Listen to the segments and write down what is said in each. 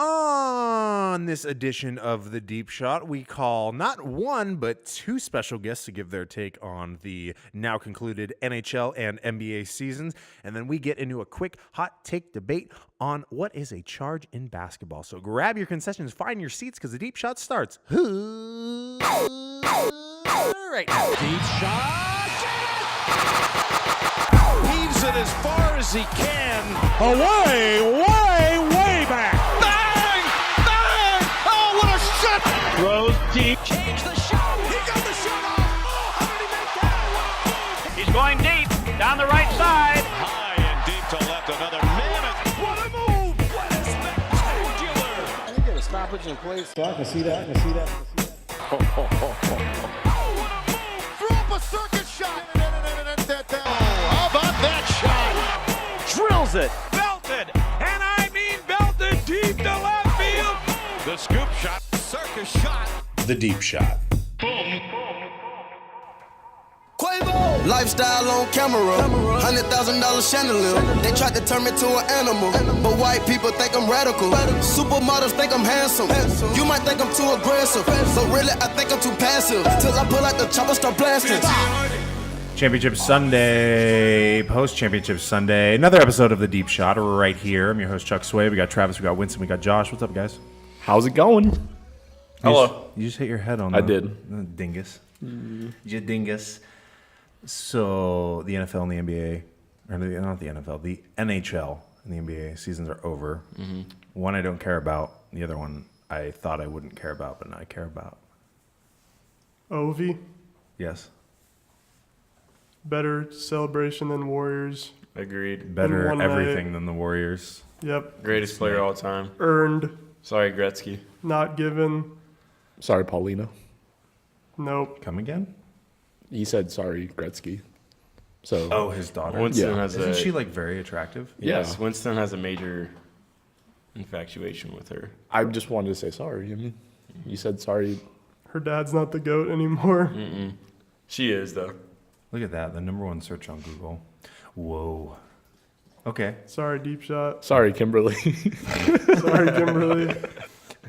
On this edition of the Deep Shot, we call not one, but two special guests to give their take on the now concluded NHL and NBA seasons. And then we get into a quick hot take debate on what is a charge in basketball. So grab your concessions, find your seats, because the Deep Shot starts right now. Deep shot. Heaves it as far as he can. Way back. Bang! Bang! Oh, what a shot! Throws deep. Change the shot. He got the shot off. Oh, how did he make that? He's going deep, down the right side. High and deep to left. Another minute. What a move! What a spectacular! I think get a stoppage in place. So I can see that. Oh, what a move! Threw up a circus shot. How about that shot? Drills it. Belted, and I mean belted deep to left field. The scoop shot, circus shot. The Deep Shot. Quavo. Lifestyle on camera, $100,000 chandelier. They tried to turn me to an animal, but white people think I'm radical. Supermodels think I'm handsome. You might think I'm too aggressive, but really I think I'm too passive. Till I pull out the chopper, start blasting. Championship Sunday, post-championship Sunday. Another episode of the Deep Shot right here. I'm your host, Chuck Sway. We got Travis, we got Winston, we got Josh. What's up, guys? How's it going? Hello. You just hit your head on I the did. Dingus. You dingus. So the NFL and the NBA, or not the NFL, the NHL and the NBA seasons are over. Mm-hmm. One I don't care about. The other one I thought I wouldn't care about, but now I care about. Ovi, Yes. better celebration than Warriors. Agreed. Better one everything than the Warriors. Yep. Greatest player of all time. Earned, Sorry, Gretzky. not given. Sorry, Paulina. Nope. Come again? He said sorry, Gretzky. So Oh, his daughter. Winston Yeah. has Isn't a. she like very attractive? Yes, Yeah. Winston has a major infatuation with her. I just wanted to say sorry. I mean, you said sorry. Her dad's not the GOAT anymore. She is though. Look at that. The number one search on Google. Whoa. Okay. Sorry, Deep Shot. Sorry, Kimberly. Sorry, Kimberly.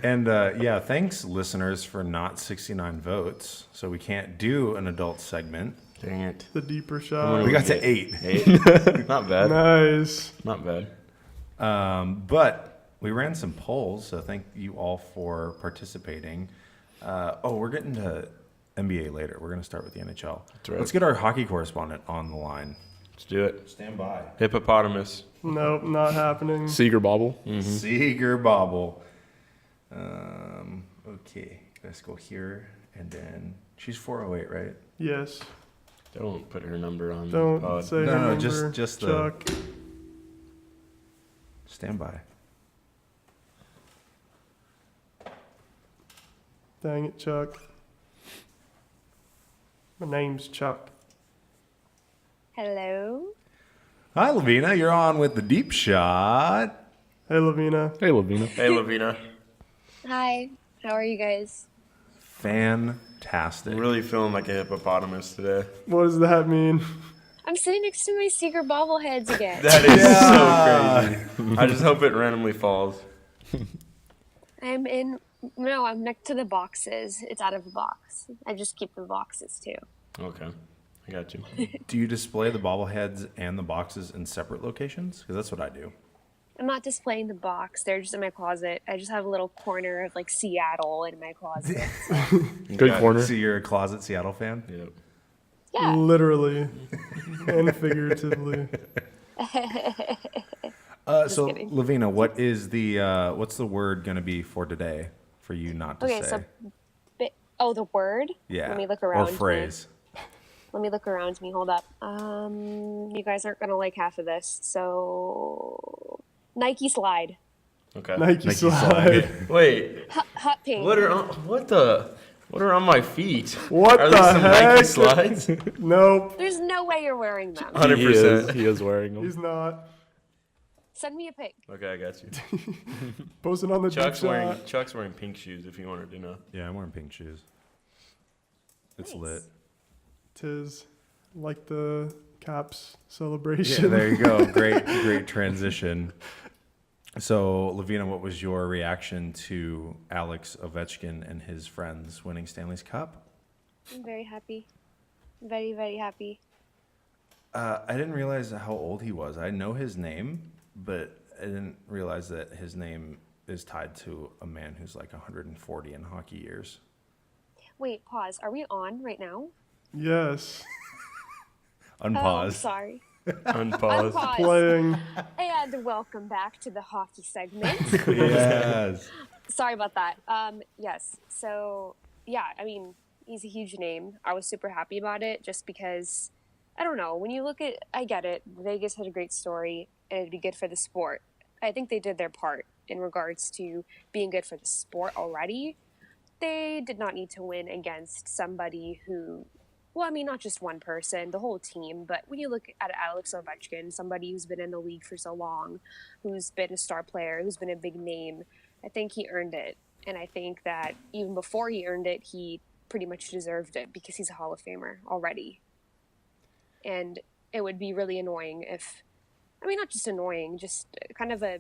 And yeah, thanks, listeners, for not 69 votes. So we can't do an adult segment. Dang it. The Deeper Shot. We got to 8. 8. Not bad. Nice. Not bad. But we ran some polls, so thank you all for participating. We're getting to NBA later. We're going to start with the NHL. right. Let's get our hockey correspondent on the line. Let's do it. Stand by. Hippopotamus. Nope, not happening. Seeger Bobble. Seeger Bobble. Okay, let's go here, and then she's 408, right? Yes. Don't put her number on. Don't the pod. say No, her no, number, just the- Chuck. Stand by. Dang it, Chuck. My name's Chuck. Hello. Hi, Lovina. You're on with the Deep Shot. Hey, Lovina. Hey, Lovina. Hey, Lovina. Hi. How are you guys? Fantastic. I'm really feeling like a hippopotamus today. What does that mean? I'm sitting next to my Seeger bobbleheads again. That is so crazy. I just hope it randomly falls. I'm next to the boxes. It's out of the box. I just keep the boxes too. Okay. I got you. Do you display the bobbleheads and the boxes in separate locations? Because that's what I do. I'm not displaying the box. They're just in my closet. I just have a little corner of like Seattle in my closet. Good corner. So you're a closet Seattle fan? Yep. Yeah. Literally and figuratively. So kidding. Lovina, what is the what's the word going to be for today for you not to Okay, say? the word? Yeah. Let me look around. Or phrase. Let me look around me. Hold up. You guys aren't gonna like half of this. So, Nike slide. Okay. Nike slide. Wait. Hot pink. What are on my feet? What are the these some Nike heck? slides? Nope. There's no way you're wearing them. 100%. He is wearing them. He's not. Send me a pic. Okay, I got you. Posting on the Deep Shot. Chuck's wearing pink shoes if you wanted to know. Yeah, I'm wearing pink shoes. It's Nice. lit. Tis like the Caps Yeah, celebration. there you go. Great transition. So, Lovina, what was your reaction to Alex Ovechkin and his friends winning Stanley's Cup? I'm very happy. Very, very happy. I didn't realize how old he was. I know his name, but I didn't realize that his name is tied to a man who's like 140 in hockey years. Wait, pause. Are we on right now? Yes. Unpause. Oh, sorry. Unpause. Unpause. Playing. And welcome back to the hockey segment. Yes. Sorry about that. Yes. So, yeah, I mean, he's a huge name. I was super happy about it just because, I don't know, when you look at, I get it, Vegas had a great story and it'd be good for the sport. I think they did their part in regards to being good for the sport already. They did not need to win against somebody who, well, I mean, not just one person, the whole team. But when you look at Alex Ovechkin, somebody who's been in the league for so long, who's been a star player, who's been a big name, I think he earned it. And I think that even before he earned it, he pretty much deserved it because he's a Hall of Famer already. And it would be really annoying if, I mean, not just annoying, just kind of a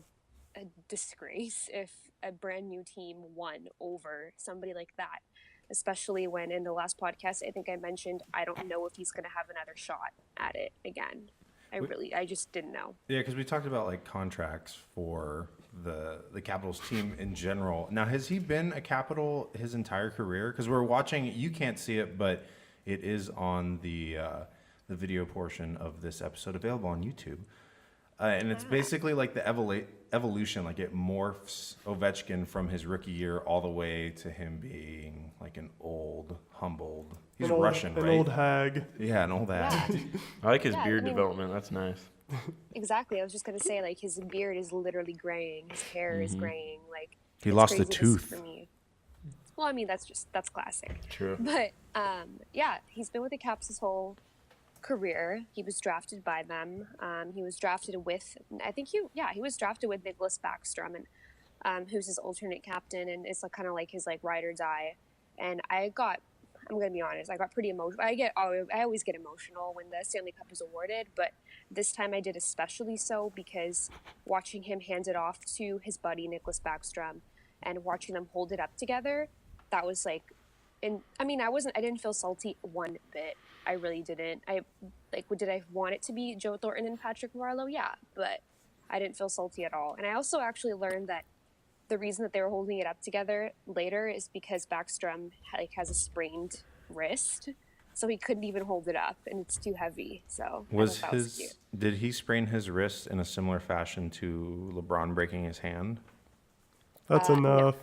disgrace if a brand new team won over somebody like that. Especially when in the last podcast, I think I mentioned, I don't know if he's going to have another shot at it again. I just didn't know. Yeah, because we talked about like contracts for the Capitals team in general. Now, has he been a Capital his entire career? Because we're watching, you can't see it, but it is on the video portion of this episode available on YouTube. And it's basically like the evolution, like it morphs Ovechkin from his rookie year all the way to him being like an old, humbled. He's Russian, right? An old hag. Yeah, an old hag. I like his beard development. That's nice. Exactly. I was just going to say, like, his beard is literally graying. His hair is graying. Like, He it's lost a crazy to see tooth. for me. Well, I mean, that's classic. True. But, yeah, he's been with the Caps his whole career. He was drafted by them. He was drafted with, he was drafted with Nicholas Backstrom, and who's his alternate captain, and it's like kind of like his like ride or die. And I'm gonna be honest, I got pretty emotional. I always get emotional when the Stanley Cup is awarded, but this time I did especially so because watching him hand it off to his buddy Nicholas Backstrom and watching them hold it up together, that was like, and I mean, I didn't feel salty one bit. I really didn't. Did I want it to be Joe Thornton and Patrick Marleau? Yeah, but I didn't feel salty at all. And I also actually learned that the reason that they were holding it up together later is because Backstrom has a sprained wrist, so he couldn't even hold it up, and it's too heavy. So Did he sprain his wrist in a similar fashion to LeBron breaking his hand? That's enough.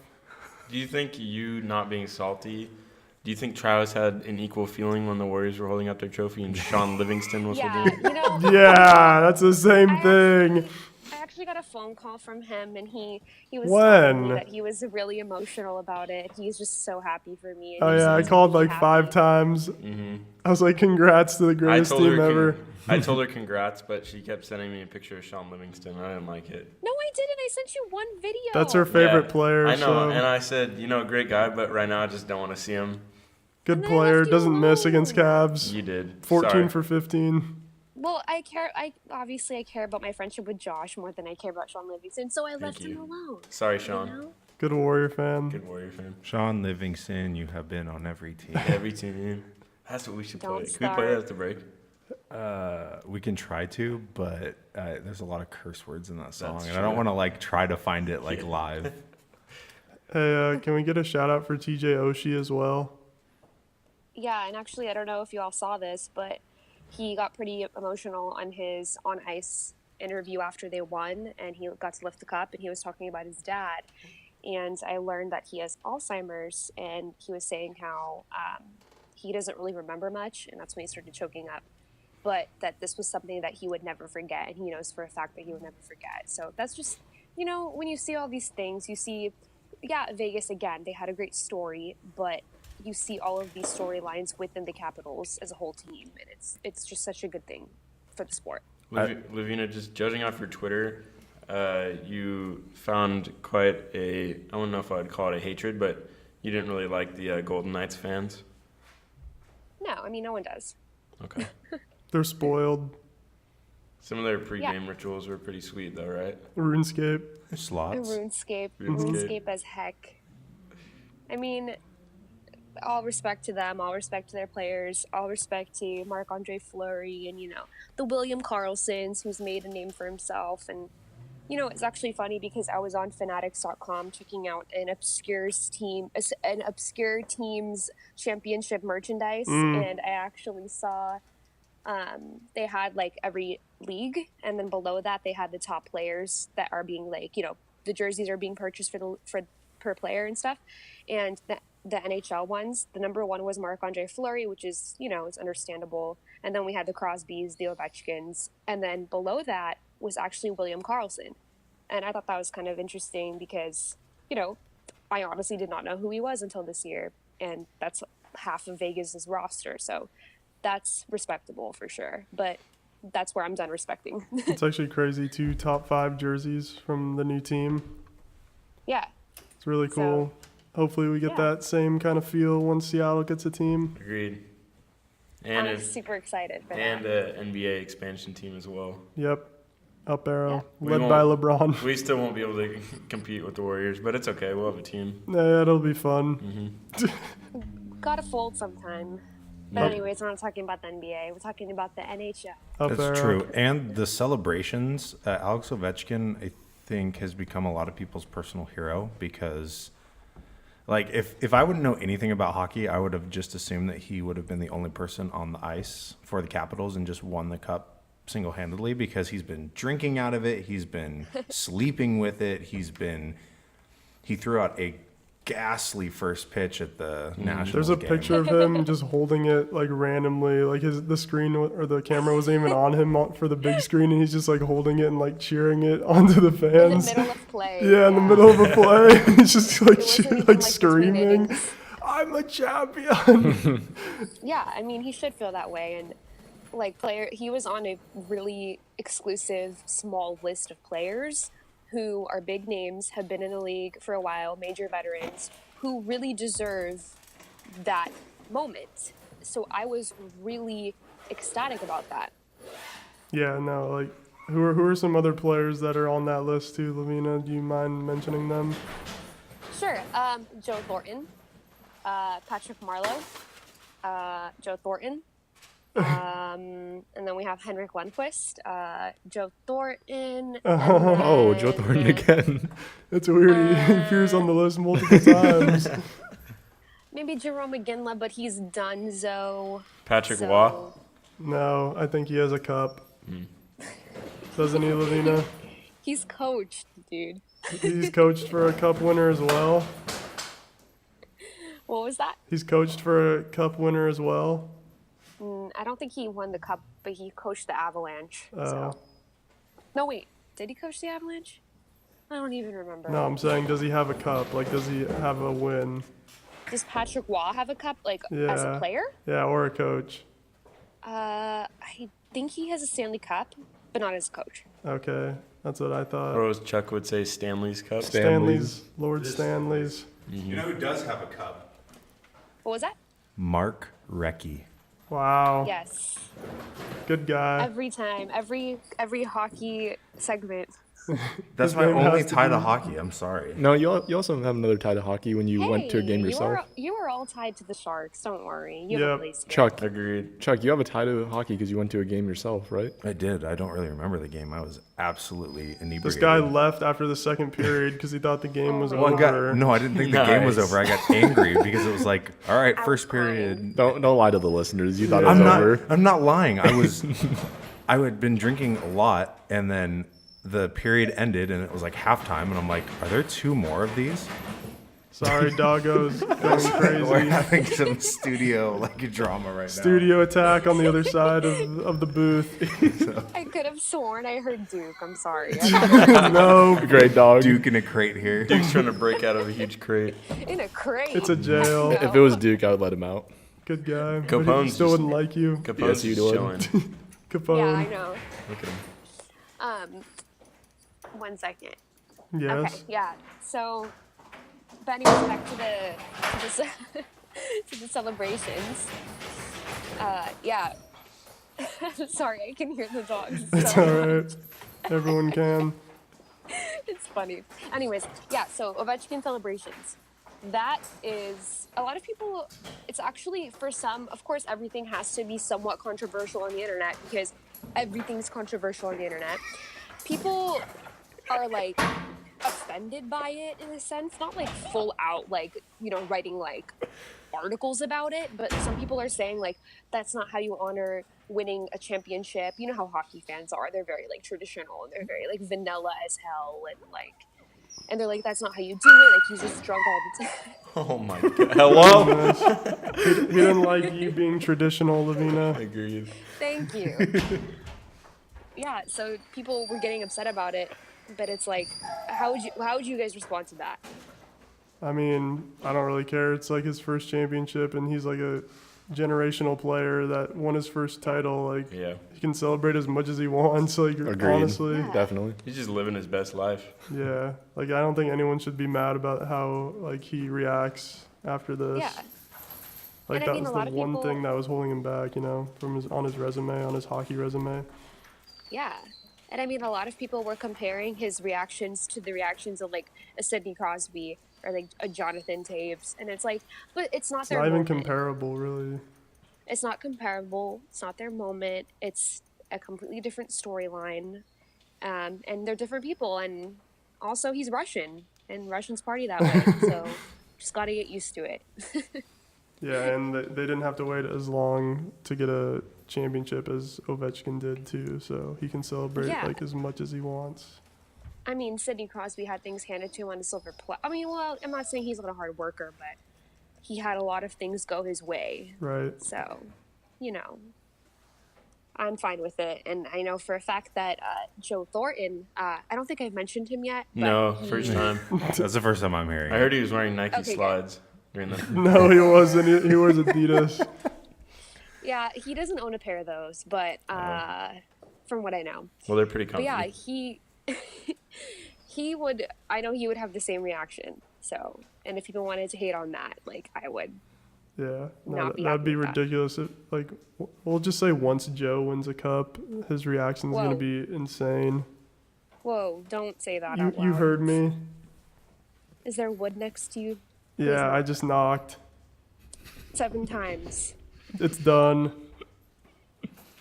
Do you think you not being salty? Do you think Travis had an equal feeling when the Warriors were holding up their trophy and Sean Livingston was holding it? Yeah, that's the same thing. I actually got a phone call from him, and he was When? telling me that he was really emotional about it. He's just so happy for me. Oh yeah, I called like 5 times. I was like, "Congrats to the greatest team ever." I told her congrats, but she kept sending me a picture of Sean Livingston. I didn't like it. No, I didn't. I sent you one video. That's her favorite player. I know, so. and I said, great guy, but right now I just don't want to see him. Good player, doesn't miss against Cavs. You did. 14 Sorry. for 15. Well, I care about my friendship with Josh more than I care about Sean Livingston, so I left him alone. Sorry, Sean. You know? Good Warrior fan. Good Warrior fan. Sean Livingston, you have been on every team. Every team. That's what we should play. Can we play that at the break? We can try to, but there's a lot of curse words in that song, That's and true. I don't want to try to find it live. Hey, can we get a shout out for TJ Oshie as well? Yeah, and actually, I don't know if you all saw this, but he got pretty emotional on his on-ice interview after they won, and he got to lift the cup, and he was talking about his dad. And I learned that he has Alzheimer's, and he was saying how he doesn't really remember much, and that's when he started choking up. But that this was something that he would never forget, and he knows for a fact that he would never forget. So that's just, when you see all these things, you see, Vegas, again, they had a great story, but you see all of these storylines within the Capitals as a whole team, and it's just such a good thing for the sport. Lovina, just judging off your Twitter, you found quite I don't know if I'd call it a hatred, but you didn't really like the Golden Knights fans. No, I mean, no one does. Okay. They're spoiled. Some of their pregame rituals were pretty sweet, though, right? RuneScape. Slots. RuneScape as heck. I mean, all respect to them, all respect to their players, all respect to Marc-Andre Fleury and, the William Karlssons, who's made a name for himself. And, it's actually funny because I was on Fanatics.com checking out an obscure team's championship merchandise, and I actually saw they had like every league, and then below that they had the top players that are being the jerseys are being purchased for per player and stuff, and the NHL ones, the number one was Marc-Andre Fleury, which is it's understandable, and then we had the Crosbys, the Ovechkins, and then below that was actually William Karlsson, and I thought that was kind of interesting because I honestly did not know who he was until this year, and that's half of Vegas's roster, so that's respectable for sure, but that's where I'm done respecting. It's actually crazy. 2 top 5 jerseys from the new team. Yeah. It's really cool. Hopefully we get that same kind of feel once Seattle gets a team. Agreed. And I'm super excited for and that. an NBA expansion team as well. Yep. Up arrow. Yeah. Led by LeBron. We still won't be able to compete with the Warriors, but it's okay. We'll have a team. Yeah, it'll be fun. Gotta fold sometime. But anyways, we're not talking about the NBA. We're talking about the NHL. That's true. And the celebrations, Alex Ovechkin, I think, has become a lot of people's personal hero because, if I wouldn't know anything about hockey, I would have just assumed that he would have been the only person on the ice for the Capitals and just won the cup single-handedly because he's been drinking out of it. He's been sleeping with it. He threw out a ghastly first pitch at the Nationals There's a game. picture of him just holding it randomly, the screen or the camera wasn't even on him for the big screen, and he's just holding it and cheering it onto the fans. In the middle of play. Yeah, in the middle of a play, he's just screaming, "I'm a champion!" Yeah, I mean he should feel that way, and he was on a really exclusive small list of players who are big names, have been in the league for a while, major veterans, who really deserve that moment. So I was really ecstatic about that. Yeah, no, who are some other players that are on that list too, Lovina? Do you mind mentioning them? Sure. Joe Thornton, Patrick Marleau, Joe Thornton. And then we have Henrik Lundqvist, Joe Thornton. Joe Thornton again. It's weird. He appears on the list multiple times. Maybe Jerome McGinley, but he's donezo. Patrick Waugh? No, I think he has a cup. Doesn't he, Lovina? He's coached, dude. He's coached for a cup winner as well. What was that? He's coached for a cup winner as well. I don't think he won the cup, but he coached the Avalanche. Oh. So. No, wait. Did he coach the Avalanche? I don't even remember. No, I'm saying, does he have a cup? Does he have a win? Does Patrick Waugh have a cup, as a player? Yeah, or a coach. I think he has a Stanley Cup, but not as a coach. Okay, that's what I thought. Or as Chuck would say, Stanley's Cup. Stanley's. Lord Stanley's. You know who does have a cup? What was that? Mark Recchi. Wow. Yes. Good guy. Every time, every hockey segment. That's my only tie to hockey. I'm sorry. No, you also have another tie to hockey when you went to a game yourself. You were all tied to the Sharks. Don't worry. You have a place. Chuck, agreed. Chuck, you have a tie to hockey because you went to a game yourself, right? I did. I don't really remember the game. I was absolutely inebriated. This guy left after the second period because he thought the game was over. No, I didn't think the game was over. I got angry because it was all right, first period. Don't lie to the listeners. You thought it was over. I'm not lying. I had been drinking a lot, and then the period ended, and it was halftime, and I'm like, are there 2 more of these? Sorry, doggos, going crazy. We're having some studio drama right now. Studio attack on the other side of the booth. I could have sworn I heard Duke. I'm sorry. No. Great dog. Duke in a crate here. Duke's trying to break out of a huge crate. In a crate. It's a jail. If it was Duke, I would let him out. Good guy. Capone's But he still wouldn't like you. Capone's Yes, just you chilling. Capone. Yeah, I know. Look at him. 1 second. Yes. Okay, yeah. So, but anyways, back to the to the celebrations. Yeah, Sorry, I can hear the dogs. It's so all right. Everyone can. It's funny. Anyways, yeah, so Ovechkin celebrations. That is, a lot of people, it's actually, for some, of course, everything has to be somewhat controversial on the internet because everything's controversial on the internet. People are, like, offended by it in a sense, not, like, full out, like, you know, writing, like, articles about it, but some people are saying, like, that's not how you honor winning a championship. You know how hockey fans are. They're very, like, traditional, and they're very, like, vanilla as hell, and, like, and they're like, that's not how you do it. Like, he's just drunk all the time. Oh my god. Hello? He didn't like you being traditional, Lovina. Agreed. Thank you. Yeah, so people were getting upset about it, but it's like, how would you guys respond to that? I mean, I don't really care. It's like his first championship, and he's like a generational player that won his first title. Like, Yeah. he can celebrate as much as he wants. Like, Agreed. honestly, Yeah. Definitely. He's just living his best life. yeah. Like, I don't think anyone should be mad about how like he reacts after this. Yeah. Like, And I that mean, was a the lot of one people- thing that was holding him back, you know, from on his resume, on his hockey resume. Yeah. And I mean, a lot of people were comparing his reactions to the reactions of, like, a Sidney Crosby or, like, a Jonathan Taves. And it's like, but it's not It's their not even moment. comparable, really. It's not comparable. It's not their moment. It's a completely different storyline. And they're different people. And also, he's Russian. And Russians party that way. So just got to get used to it. Yeah, and they didn't have to wait as long to get a championship as Ovechkin did too, so he can celebrate Yeah. like as much as he wants. I mean, Sidney Crosby had things handed to him on a silver platter. I mean, well, I'm not saying he's not a hard worker, but he had a lot of things go his way. Right. So, you know, I'm fine with it. And I know for a fact that Joe Thornton, I don't think I've mentioned him yet. But No, he- first time. That's the first time I'm hearing. I heard he was wearing Nike Okay, good. slides during the. No, he wasn't. He wears Adidas. Yeah, he doesn't own a pair of those, but from what I know. Well, they're pretty But comfy. yeah, he would, I know he would have the same reaction. So, and if people wanted to hate on that, like, I would. Yeah, no, Not be that'd happy be with that. ridiculous. If, like, we'll just say once Joe wins a cup, his reaction is Whoa. gonna be insane. Whoa, don't say that You out loud. you heard me? Is there wood next to you? Yeah, I just knocked. 7 times. It's done.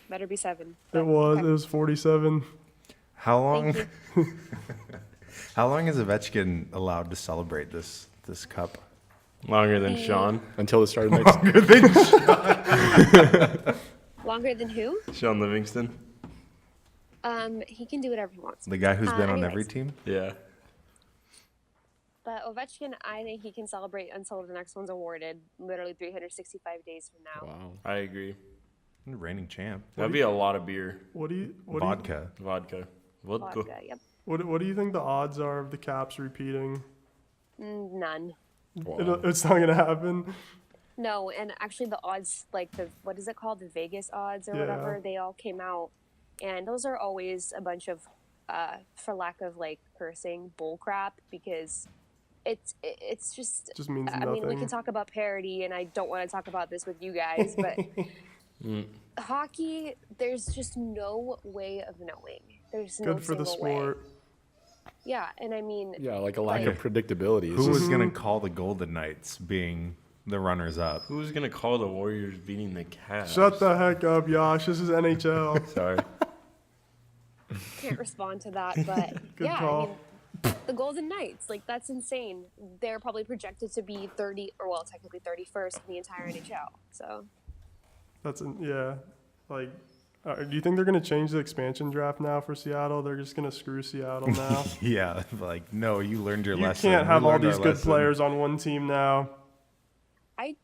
Better be 7. It was 47. How long? Thank How long is Ovechkin allowed to celebrate this cup? Longer than Sean. Until the start of next. Longer than who? Sean Livingston. He can do whatever he wants. The guy who's been on every anyways. team? Yeah. But Ovechkin, I think he can celebrate until the next one's awarded, literally 365 days from now. Wow. I agree. Reigning champ. That'd be a lot of beer. What do you Vodka. Vodka. Vodka, yep. what do you think the odds are of the Caps repeating? None. Wow. It's not gonna happen. No, and actually the odds, like what is it called? The Vegas odds or Yeah. whatever, they all came out. And those are always a bunch of, for lack of like cursing, bull crap because it's just, Just means I mean, we nothing. can talk about parity and I don't want to talk about this with you guys, but hockey, there's just no way of knowing. There's no Good for the single way. sport. Yeah, and I mean, Yeah, like a lack Like- of predictability. It's Who was just- going to call the Golden Knights being the runners up? Who's gonna call the Warriors beating the Cavs? Shut the heck up, Yash. This is NHL. Sorry. can't respond to that, but Good yeah, call. I mean, the Golden Knights, like that's insane. They're probably projected to be 30, or well, technically 31st in the entire NHL. So Yeah. Like, do you think they're gonna change the expansion draft now for Seattle? They're just gonna screw Seattle now. Yeah, like, no, you learned your You lesson. can't have We all learned our these good lesson. players on one team now. I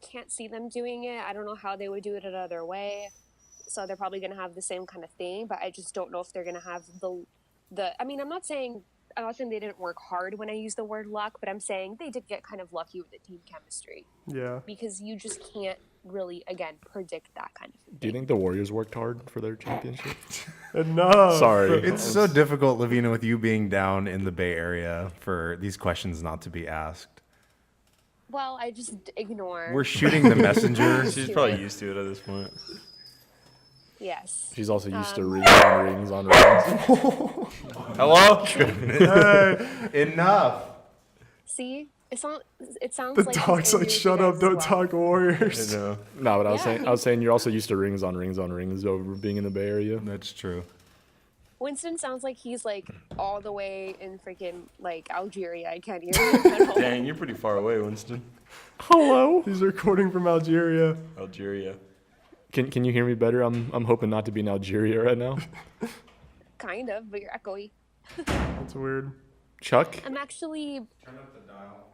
can't see them doing it. I don't know how they would do it another way. So they're probably going to have the same kind of thing, but I just don't know if they're going to have the. I mean, I'm not saying they didn't work hard when I use the word luck, but I'm saying they did get kind of lucky with the team chemistry Yeah. because you just can't really, again, predict that kind of thing. Do you think the Warriors worked hard for their championship? No. Sorry. It's so difficult, Lovina, with you being down in the Bay Area for these questions not to be asked. Well, I just ignore. We're shooting the messenger. She's probably used to it at this point. Yes. She's also used to rings on rings on rings. Hello? Hey, enough. See, it sounds The like dog's like, shut up, don't talk Warriors. No, but I was saying you're also used to rings on rings on rings over being in the Bay Area. That's true. Winston sounds like he's like all the way in freaking like Algeria. I can't hear him at all. Dang, you're pretty far away, Winston. Hello. He's recording from Algeria. Algeria. Can you hear me better? I'm hoping not to be in Algeria right now. Kind of, but you're echoey. That's weird. Chuck? I'm actually. Turn up the dial.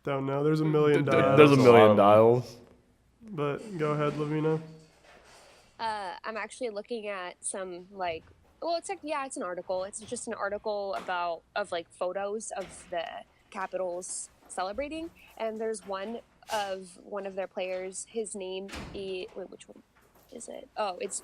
Don't know. There's a million dials. There's a million dials. But go ahead, Lovina. I'm actually looking at some like. Well, it's like it's an article. It's just an article of like photos of the Capitals celebrating, and there's one of their players. His name is which one is it? Oh, it's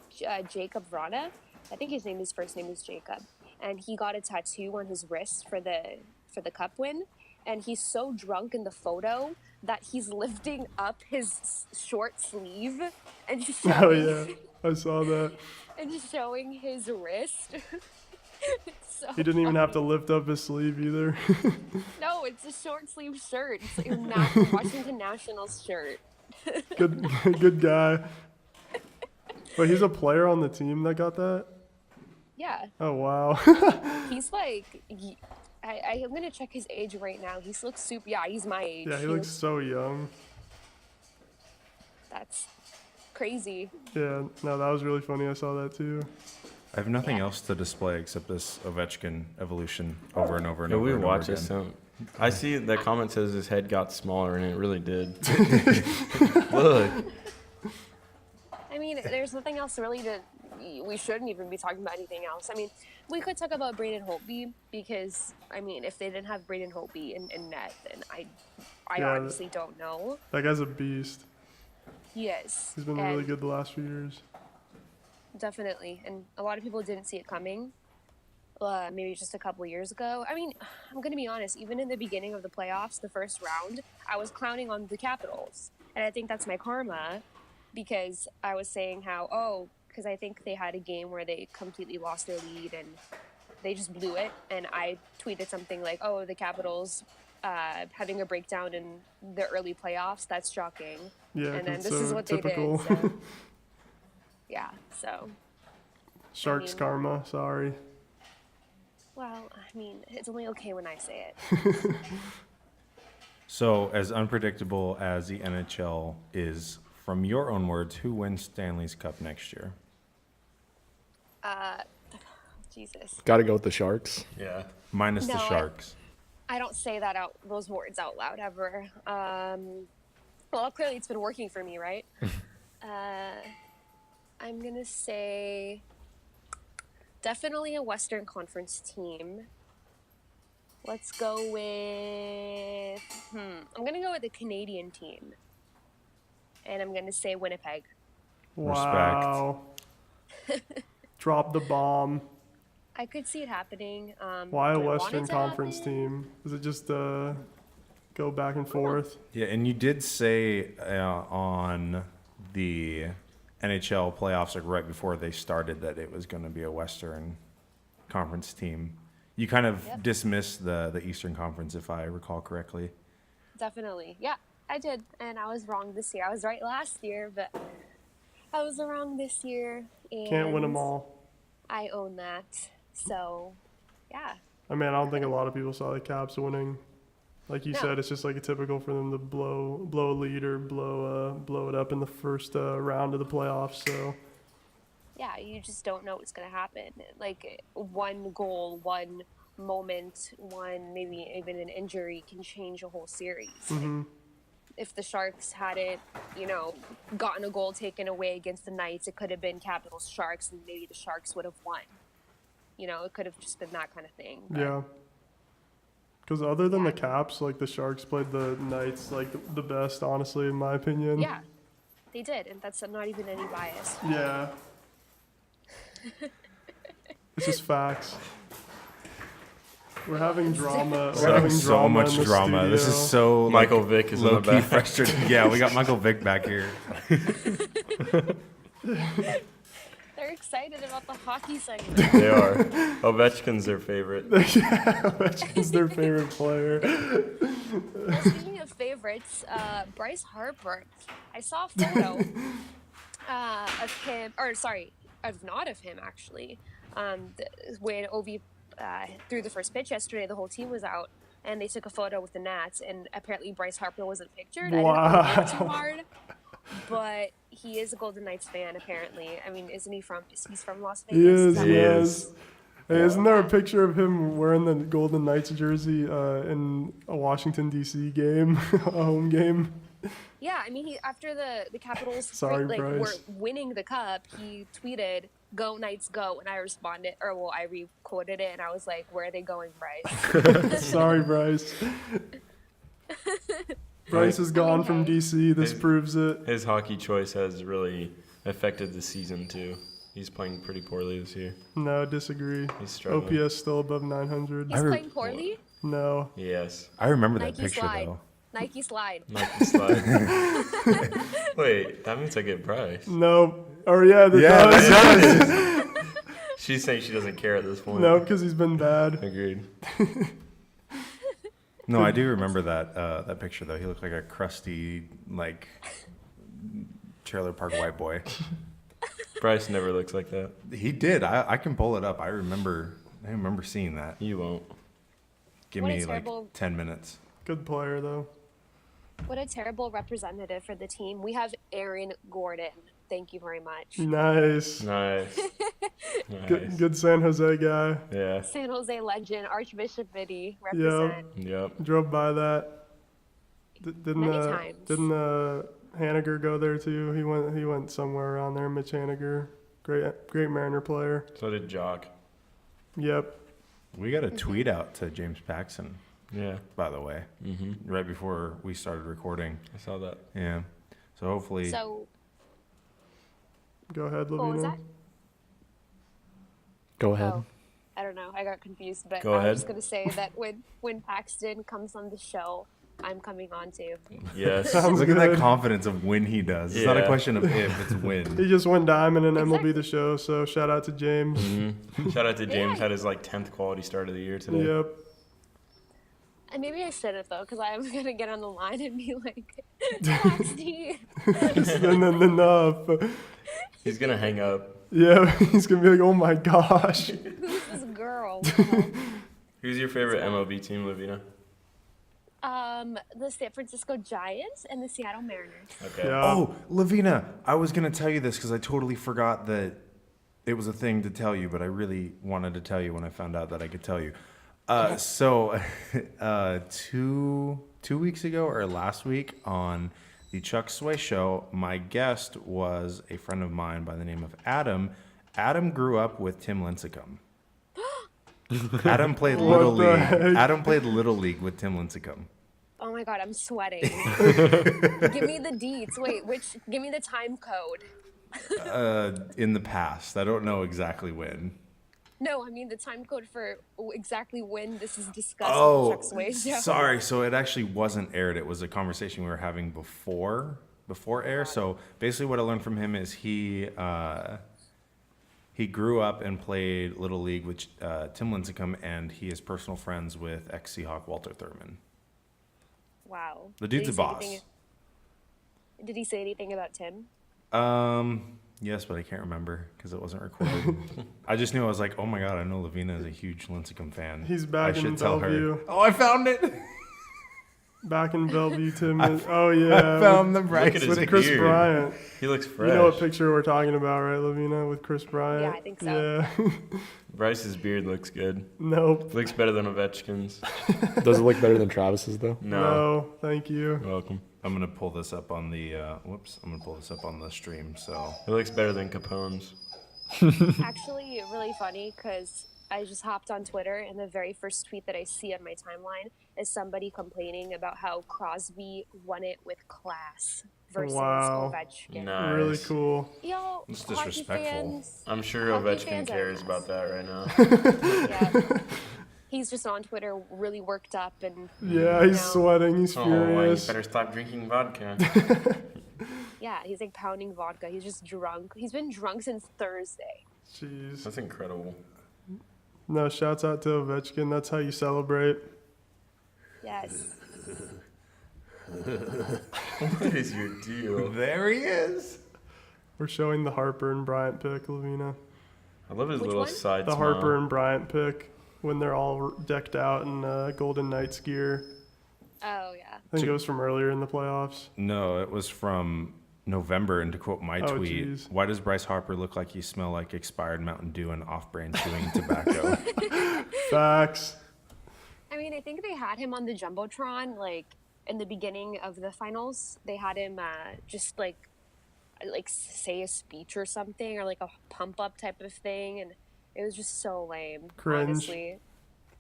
Jacob Vrana. I think his first name is Jacob, and he got a tattoo on his wrist for the cup win, and he's so drunk in the photo that he's lifting up his short sleeve and just showing, Oh yeah, I saw that. and just showing his wrist. So He didn't even have to lift up his sleeve either. No, it's a short sleeve shirt. It's like a Washington Nationals shirt. Good guy. But he's a player on the team that got that? Yeah, Oh wow. he's like. I'm gonna check his age right now. He looks super. Yeah, he's my age. Yeah, he looks so young. That's crazy. Yeah, no, that was really funny. I saw that too. I have nothing else to display except this Ovechkin evolution over and over and Yeah, over we and over watch again. this. I see the comment says his head got smaller, and it really did. Look. I mean, there's nothing else really to. We shouldn't even be talking about anything else. I mean, we could talk about Braden Holtby because, I mean, if they didn't have Braden Holtby in net, then I Yeah, honestly don't know. That guy's a beast. Yes. He's been really good the last few years. Definitely. And a lot of people didn't see it coming. Maybe just a couple years ago. I mean, I'm going to be honest. Even in the beginning of the playoffs, the first round, I was clowning on the Capitals. And I think that's my karma because I was saying how, because I think they had a game where they completely lost their lead and they just blew it. And I tweeted something like, the Capitals having a breakdown in the early playoffs, that's shocking. Yeah, And then it's this so is what typical. they did. So. Yeah, so. Sharks karma, sorry. Well, I mean, it's only okay when I say it. So, as unpredictable as the NHL is, from your own words, who wins Stanley's Cup next year? Jesus. Got to go with the Sharks. Yeah. Minus the No, Sharks. I don't say those words out loud ever. Well, clearly it's been working for me, right? I'm going to say definitely a Western Conference team. Let's go with... I'm going to go with the Canadian team. And I'm going to say Winnipeg. Wow. Drop the bomb. I could see it happening. Why a do I want Western it to Conference happen? team? Is it just go back and forth? Yeah, and you did say on the NHL playoffs, like right before they started, that it was going to be a Western Conference team. You kind of dismissed the Eastern Conference, if I recall correctly. Definitely. Yeah, I did. And I was wrong this year. I was right last year, but I was wrong this year. And Can't win them all. I own that. So, yeah. I mean, I don't think a lot of people saw the Caps winning. Like you No. said, it's just like a typical for them to blow a lead or blow it up in the first round of the playoffs. So Yeah, you just don't know what's going to happen. Like, one goal, one moment, maybe even an injury can change a whole series. Mm-hmm. Like, if the Sharks hadn't, gotten a goal taken away against the Knights, it could have been Capitals Sharks, and maybe the Sharks would have won. It could have just been that kind of thing. But yeah. Because other than the Caps, like the Sharks played the Knights like the best, honestly, in my opinion. yeah, they did, and that's not even any bias. Yeah. It's just facts. We're having drama. We're having so much in the drama. This is studio. so Michael Vick is in the low-key back. frustrating. Yeah, we got Michael Vick back here. They're excited about the hockey segment. They are. Ovechkin's their favorite. Ovechkin's their favorite player. Well, speaking of favorites, Bryce Harper. I saw a photo of him, not of him actually. When Ovi threw the first pitch yesterday, the whole team was out, and they took a photo with the Nats, and apparently Bryce Harper wasn't pictured. Wow. I didn't want to too hard, but he is a Golden Knights fan apparently. I mean, he's from Las Vegas? He is, that yes. Hey, isn't there a picture of him wearing the Golden Knights jersey in a Washington, D.C. game, a home game? Yeah, I mean, after the Capitals Bryce. were winning the cup, he tweeted, "Go Knights, go!" And I responded, I re-quoted it, and I was like, "Where are they going, Bryce?" Sorry, Bryce. Bryce is gone from D.C. This proves it. His hockey choice has really affected the season too. He's playing pretty poorly this year. No, disagree. He's struggling. OPS still above 900. He's playing poorly? No. Yes. I remember that Nike picture slide. though. Nike slide. Nike slide. Wait, that means I get Bryce. No. Or yeah, that does. She's saying she doesn't care at this point. No, because he's been bad. Agreed. No, I do remember that picture though. He looked like a crusty, like trailer park white boy. Bryce never looks like that. He did. I can pull it up. I remember seeing that. You won't. Give What a me terrible- like 10 minutes. Good player, though. What a terrible representative for the team. We have Aaron Gordon. Thank you very much. Nice. Nice. Good San Jose guy. Yeah. San Jose legend, Archbishop Biddy, represent. Yep. Drove by that. Many times. Didn't Haniger go there too? He went somewhere around there. Mitch Haniger, great Mariner player. So did Jock. Yep. We got a tweet out to James Paxton. Yeah. By the way, right before we started recording. I saw that. Yeah. So hopefully. So, Go ahead, Lovina. what was that? Go ahead. Oh, I don't know. I got confused, but Go I ahead. was just going to say that when Paxton comes on the show, I'm coming on too. Yes. Sounds Look at that good. confidence of when he does. It's not a Yeah. question of if, it's when. He just went diamond in Exactly. MLB The Show, so shout out to James. Shout out to James. Yeah. Had his 10th quality start of the year today. Yep. And maybe I shouldn't though, because I'm going to get on the line and be like, Paxton. And then enough. He's gonna hang up. Yeah, he's gonna be like, oh my gosh. Who's this girl? Who's your favorite MLB team, Lovina? The San Francisco Giants and the Seattle Mariners. Okay. Yeah. Oh, Lovina, I was going to tell you this because I totally forgot that it was a thing to tell you, but I really wanted to tell you when I found out that I could tell you. So 2 weeks ago or last week on the Chuck Sway Show, my guest was a friend of mine by the name of Adam. Adam grew up with Tim Lincecum. Adam played Little the League. heck? Adam played Little League with Tim Lincecum. Oh my God, I'm sweating. Give me the deets. Wait, give me the time code. In the past. I don't know exactly when. No, I mean the time code for exactly when this is discussed on Oh, Chuck Sway Show. sorry. So it actually wasn't aired. It was a conversation we were having before air. So basically what I learned from him is he grew up and played Little League with Tim Lincecum, and he is personal friends with ex-Seahawk Walter Thurman. Wow. The dude's Did he a say boss. Did he say anything about Tim? Yes, but I can't remember because it wasn't recorded. I just knew I was like, oh my God, I know Lovina is a huge Lincecum fan. He's back I in should tell Bellevue. her. Oh, I found it. Back in Bellevue, Tim. Oh yeah. I found the Look Bryce at his with with Chris beard. Bryant. He looks fresh. You know what picture we're talking about, right, Lovina, with Chris Bryant? Yeah, I think so. Yeah. Bryce's beard looks good. Nope. Looks better than Ovechkin's. Does it look better than Travis's though? No. Thank you. You're welcome. I'm gonna pull this up on the I'm gonna pull this up on the stream. So It looks better than Capone's. Actually, really funny because I just hopped on Twitter and the very first tweet that I see on my timeline is somebody complaining about how Crosby won it with class versus Wow. Ovechkin. Nice. Really cool. Yo, It's hockey disrespectful. fans, I'm sure Hockey Ovechkin fans are cares nice. about that right now. yeah. He's just on Twitter really worked up and Yeah, he's No. sweating. He's Oh, well, you furious. better stop drinking vodka. Yeah, he's like pounding vodka. He's just drunk. He's been drunk since Thursday. Jeez. That's incredible. No, shouts out to Ovechkin. That's how you celebrate. Yes. What is your deal? There he is. We're showing the Harper and Bryant pick, Lovina. I love his Which little one? side The smile. Harper and Bryant pick when they're all decked out in Golden Knights gear. Oh, yeah. I think it was from earlier in the playoffs. No, it was from November, and to quote my Oh, tweet, geez. why does Bryce Harper look like you smell like expired Mountain Dew and off-brand chewing tobacco? Facts. I mean, I think they had him on the Jumbotron, like, in the beginning of the finals. They had him just, like say a speech or something, or, like, a pump-up type of thing, and it was just so lame. Cringe.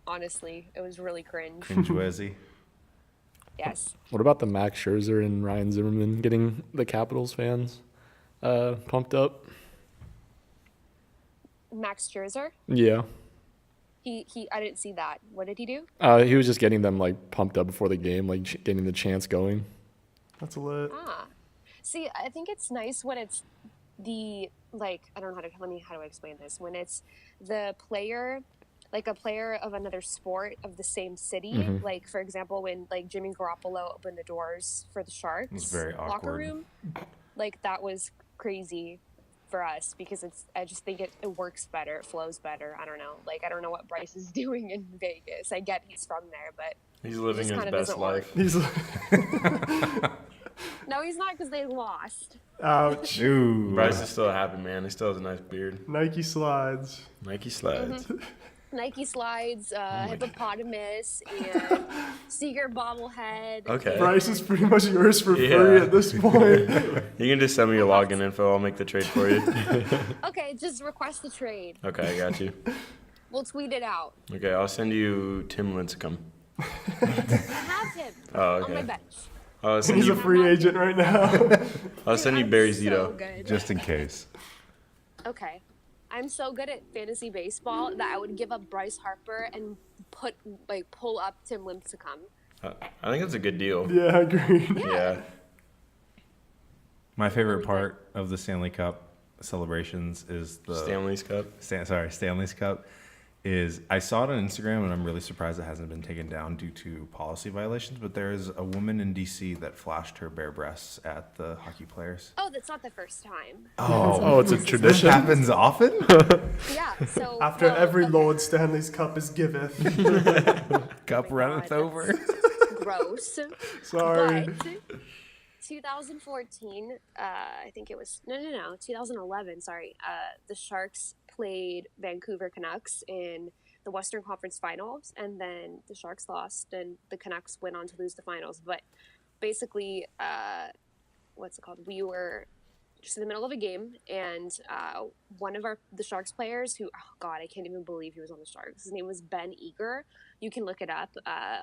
Honestly, it was really cringe. Cringe-wazzy. Yes. What about the Max Scherzer and Ryan Zimmerman getting the Capitals fans pumped up? Max Scherzer? Yeah. I didn't see that. What did he do? He was just getting them like pumped up before the game, like getting the chants going. That's lit. See, I think it's nice when it's the, like, I don't know how to explain this. When it's the player, like a player of another sport of the same city. Like, for example, when, like, Jimmy Garoppolo opened the doors for the Sharks was very locker awkward. room. Like, that was crazy for us because I just think it works better. It flows better. I don't know. Like, I don't know what Bryce is doing in Vegas. I get he's from there, but He's living just his kinda best doesn't work. life. He's no, he's not because they lost. ouch. Ooh. Bryce is still a happy man. He still has a nice beard. Nike slides. Nike slides. Nike slides, hippopotamus, and Seager bobblehead. Okay. Bryce is pretty much yours for free Yeah. at this point. You can just send me your login info. I'll make the trade for you. Okay, just request the trade. Okay, I got you. We'll tweet it out. Okay, I'll send you Tim Lincecum. I have him Oh, on my okay. bench. I'll send He's a you. free agent right now. I'll send you I'm Barry so Zito. good. Just in case. Okay. I'm so good at fantasy baseball that I would give up Bryce Harper and pull up Tim Lincecum. I think that's a good deal. Yeah, agreed. Yeah. My favorite part of the Stanley Cup celebrations is the Stanley's Cup. Stanley's Cup. Is I saw it on Instagram, and I'm really surprised it hasn't been taken down due to policy violations. But there is a woman in D.C. that flashed her bare breasts at the hockey players. Oh, that's not the first time. Oh, it's a This tradition. happens often. Yeah, so After well, every okay. Lord Stanley's Cup is giveth. Cup my runneth God, over. gross. Sorry. But 2014, I think it was 2011. Sorry, the Sharks played Vancouver Canucks in the Western Conference Finals, and then the Sharks lost, and the Canucks went on to lose the finals. But basically, what's it called? We were just in the middle of a game, and one of the Sharks players, who, oh God, I can't even believe he was on the Sharks. His name was Ben Eager. You can look it up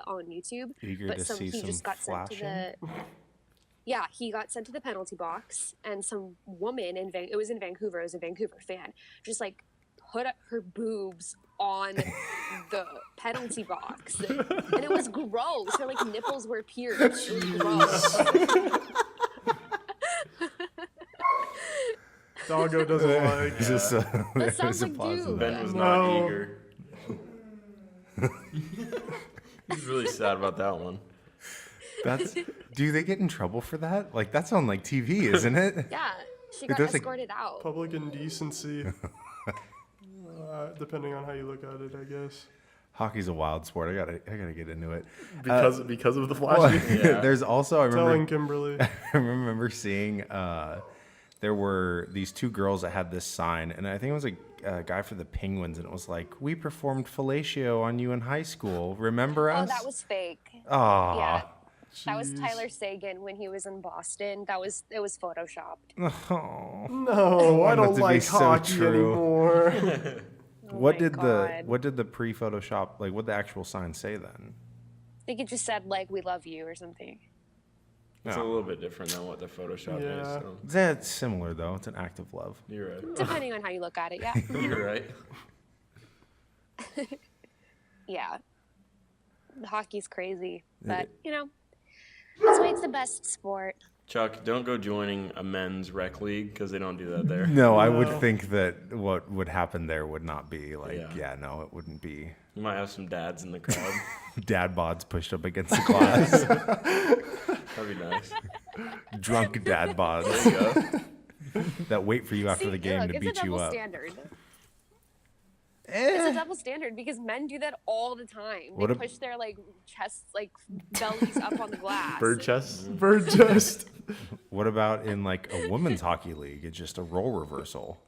on YouTube. Eager but to see he some just got sent to flashing. Yeah, he got sent to the penalty box, and some woman it was in Vancouver, it was a Vancouver fan, just like put up her boobs on the penalty box, and it was gross. Her like nipples were pierced. It was gross. Doggo doesn't like. Is this a, That sounds there's a like pause in you. that. Ben was No. not eager. He's really sad about that one. That's. Do they get in trouble for that? Like that's on like TV, isn't it? Yeah, she got There's, like, escorted out. Public indecency. Depending on how you look at it, I guess. Hockey's a wild sport. I gotta get into it. Because of the Well, flashing. Yeah. There's also I Telling remember Kimberly. I remember seeing there were these two girls that had this sign, and I think it was a guy for the Penguins, and it was like, "We performed fellatio on you in high school. Remember Oh, us?" that was fake. Aw. Yeah, that was Jeez. Tyler Sagan when he was in Boston. It was photoshopped. Oh. No, I want it don't to be like so hockey true. anymore. Oh What my did God. the pre-Photoshop, like what the actual sign say then? I think it just said like "We love you" or something. It's a No. little bit different than what the Photoshop is. Yeah. So. That's similar though. It's an act of love. You're right. Depending on how you look at it, yeah. You're right. Yeah. The hockey's crazy, but, you know, that's why it's the best sport. Chuck, don't go joining a men's rec league because they don't do that there. No, I would think that what would happen there would not be like, no, it wouldn't be. You might have some dads in the crowd. Dad bods pushed up against the glass. That'd be nice. Drunk dad bods. There you go. That wait for you after the game to beat you up. It's a double standard because men do that all the time. They push their chests, bellies up on the glass. Bird chest. Bird chest. What about in a women's hockey league? It's just a role reversal.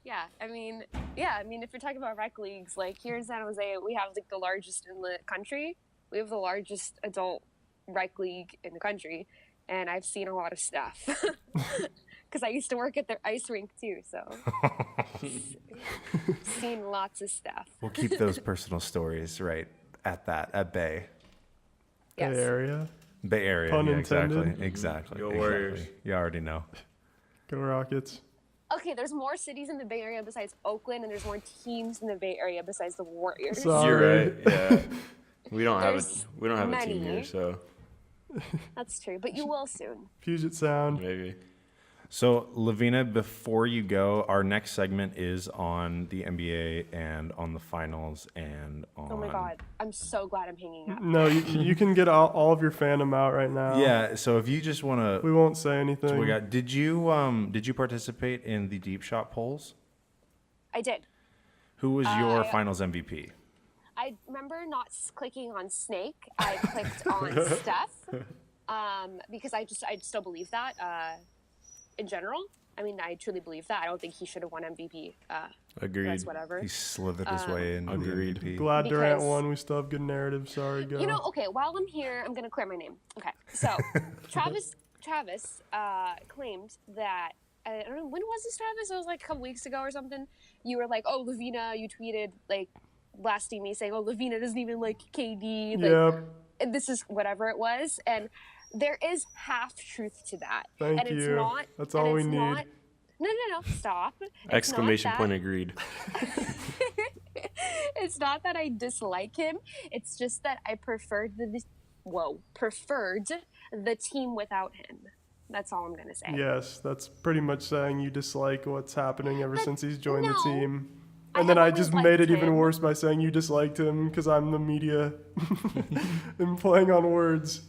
Yeah, I mean, if you're talking about rec leagues, here in San Jose, we have the largest in the country. We have the largest adult rec league in the country, and I've seen a lot of stuff. Because I used to work at their ice rink too, so seen lots of stuff. We'll keep those personal stories right at bay. Yes. Bay Area. Pun intended. Exactly. Go Warriors. You already know. Go Rockets. Okay, there's more cities in the Bay Area besides Oakland, and there's more teams in the Bay Area besides the Warriors. Sorry. You're right. Yeah. We don't have a team here, so. That's true, but you will soon. Puget Sound. Maybe. So, Lovina, before you go, our next segment is on the NBA and on the finals and on... Oh my God, I'm so glad I'm hanging up. No, you can get all of your fandom out right now. Yeah, so if you just want to... We won't say anything. So we got, did you participate in the Deep Shot polls? I did. Who was your finals MVP? I remember not clicking on Snake. I clicked on Steph because I still believe that. In general, I mean, I truly believe that. I don't think he should have won MVP. Agreed. That's whatever. He slithered his way into the MVP. Glad Durant won. We still have good narrative. Sorry, go. Okay, while I'm here, I'm going to clear my name. Okay, so Travis claimed that, I don't know, when was this, Travis? It was a couple weeks ago or something. You were like, oh, Lovina, you tweeted, blasting me, saying, oh, Lovina doesn't even like KD. And this is whatever it was. And there is half truth to that. Thank you. It's not. That's all we need. No, stop. Exclamation point agreed. It's not that I dislike him. It's just that I preferred the team without him. That's all I'm going to say. Yes, that's pretty much saying you dislike what's happening ever since he's joined the team. And then I just made it even worse by saying you disliked him because I'm the media and playing on words.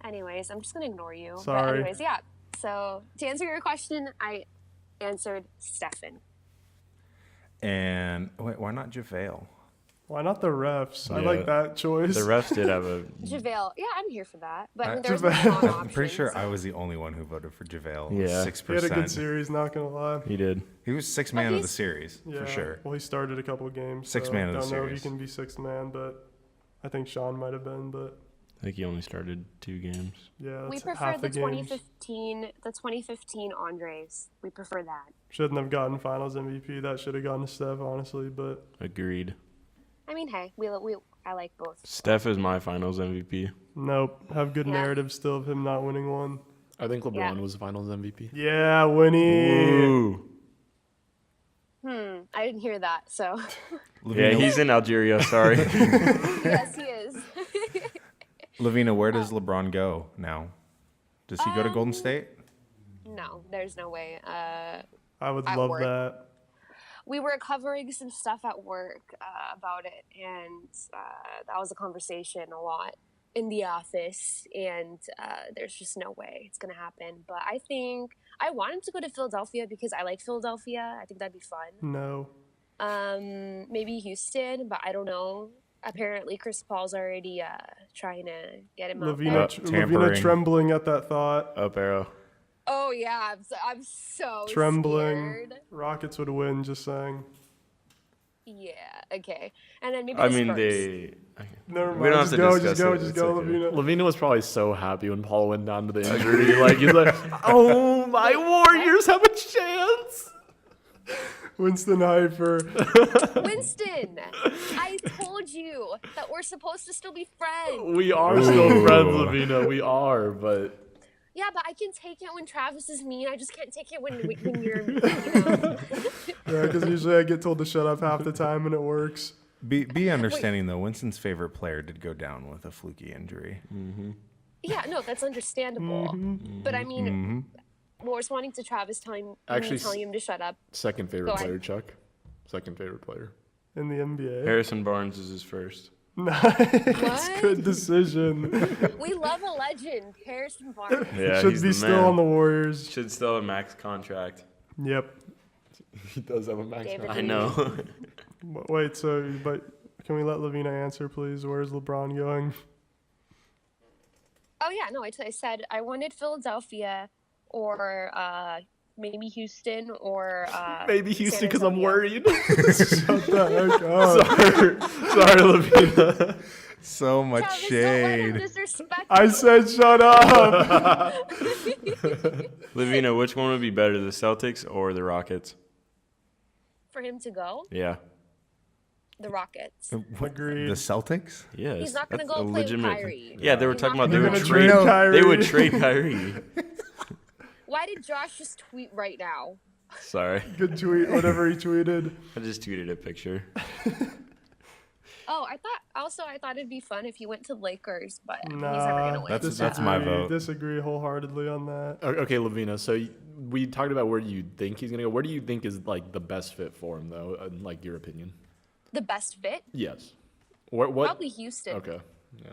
Anyways, I'm just going to ignore you. Sorry. But anyways, yeah. So to answer your question, I answered Stefan. And why not JaVale? Why not the refs? I like that choice. The refs did have a... JaVale. Yeah, I'm here for that. But I mean, there's I'm pretty sure I was the only one who voted for JaVale. Yeah. 6%. He had a good series, not going to lie. He did. He was sixth man of the series, for sure. Well, he started a couple of games. Sixth man of the series. I don't know if series. he can be sixth man, but I think Sean might have been, but... I think he only started 2 games. Yeah, that's we prefer half the games. 2015 Andres. We prefer that. Shouldn't have gotten Finals MVP. That should have gone to Steph, honestly, but... Agreed. I mean, hey, I like both. Steph is my finals MVP. Nope. Have good narrative still of him not winning one. I think LeBron was the finals MVP. Yeah, Winnie. Ooh. I didn't hear that, so. Yeah, he's in Algeria, sorry. Yes, he is. Lovina, where does LeBron go now? Does he go to Golden State? No, there's no way. I would love work. that. We were covering some stuff at work about it, and that was a conversation a lot in the office, and there's just no way it's going to happen. But I think I want him to go to Philadelphia because I like Philadelphia. I think that'd be fun. No. Maybe Houston, but I don't know. Apparently, Chris Paul's already trying to get him out there. Lovina trembling at that thought. Up arrow. Oh, yeah. I'm so trembling. scared. Rockets would win, just saying. Yeah, okay. And then maybe Never mind. We don't have to discuss it. Just go, okay. Lovina. Lovina was probably so happy when Paul went down to the injury. He's like, oh, my Warriors have a chance. Winston Hyper. Winston, I told you that we're supposed to still be friends. We are still friends, Lovina. We are, but... Yeah, but I can take it when Travis is mean. I just can't take it when you're mean, you know? Yeah, because usually I get told to shut up half the time and it works. Be understanding though. Winston's favorite player did go down with a fluky injury. Mm-hmm. Yeah, no, that's understandable. But I mean, we're responding to Travis telling him to shut up. Second favorite player, Chuck. Second favorite player in the NBA. Harrison Barnes is his first. Nice. Good decision. We love a legend, Harrison Barnes. Yeah, should be still on the Warriors. Should still have a max contract. Yep. He does have a max contract. I know. Wait, but can we let Lovina answer, please? Where's LeBron going? Oh yeah, no, I said I wanted Philadelphia or maybe Houston or maybe Houston because I'm worried. Shut the heck up. Sorry, Lovina. So much Travis, shade. I said shut up. Lovina, which one would be better, the Celtics or the Rockets? For him to go? Yeah. The Rockets. Agreed. The Celtics? Yes. He's not going to go play with Kyrie. Yeah, they were talking about they would trade Kyrie. They would trade Kyrie. Why did Josh just tweet right now? Sorry. Good tweet, whatever he tweeted. I just tweeted a picture. Oh, I thought it'd be fun if he went to the Lakers, but he's Nah, never going to win. That's my vote. Disagree wholeheartedly on that. Okay, Lovina. So we talked about where you think he's gonna go. Where do you think is like the best fit for him, though? In like your opinion? The best fit? Yes. What? Probably Houston. Okay. Yeah.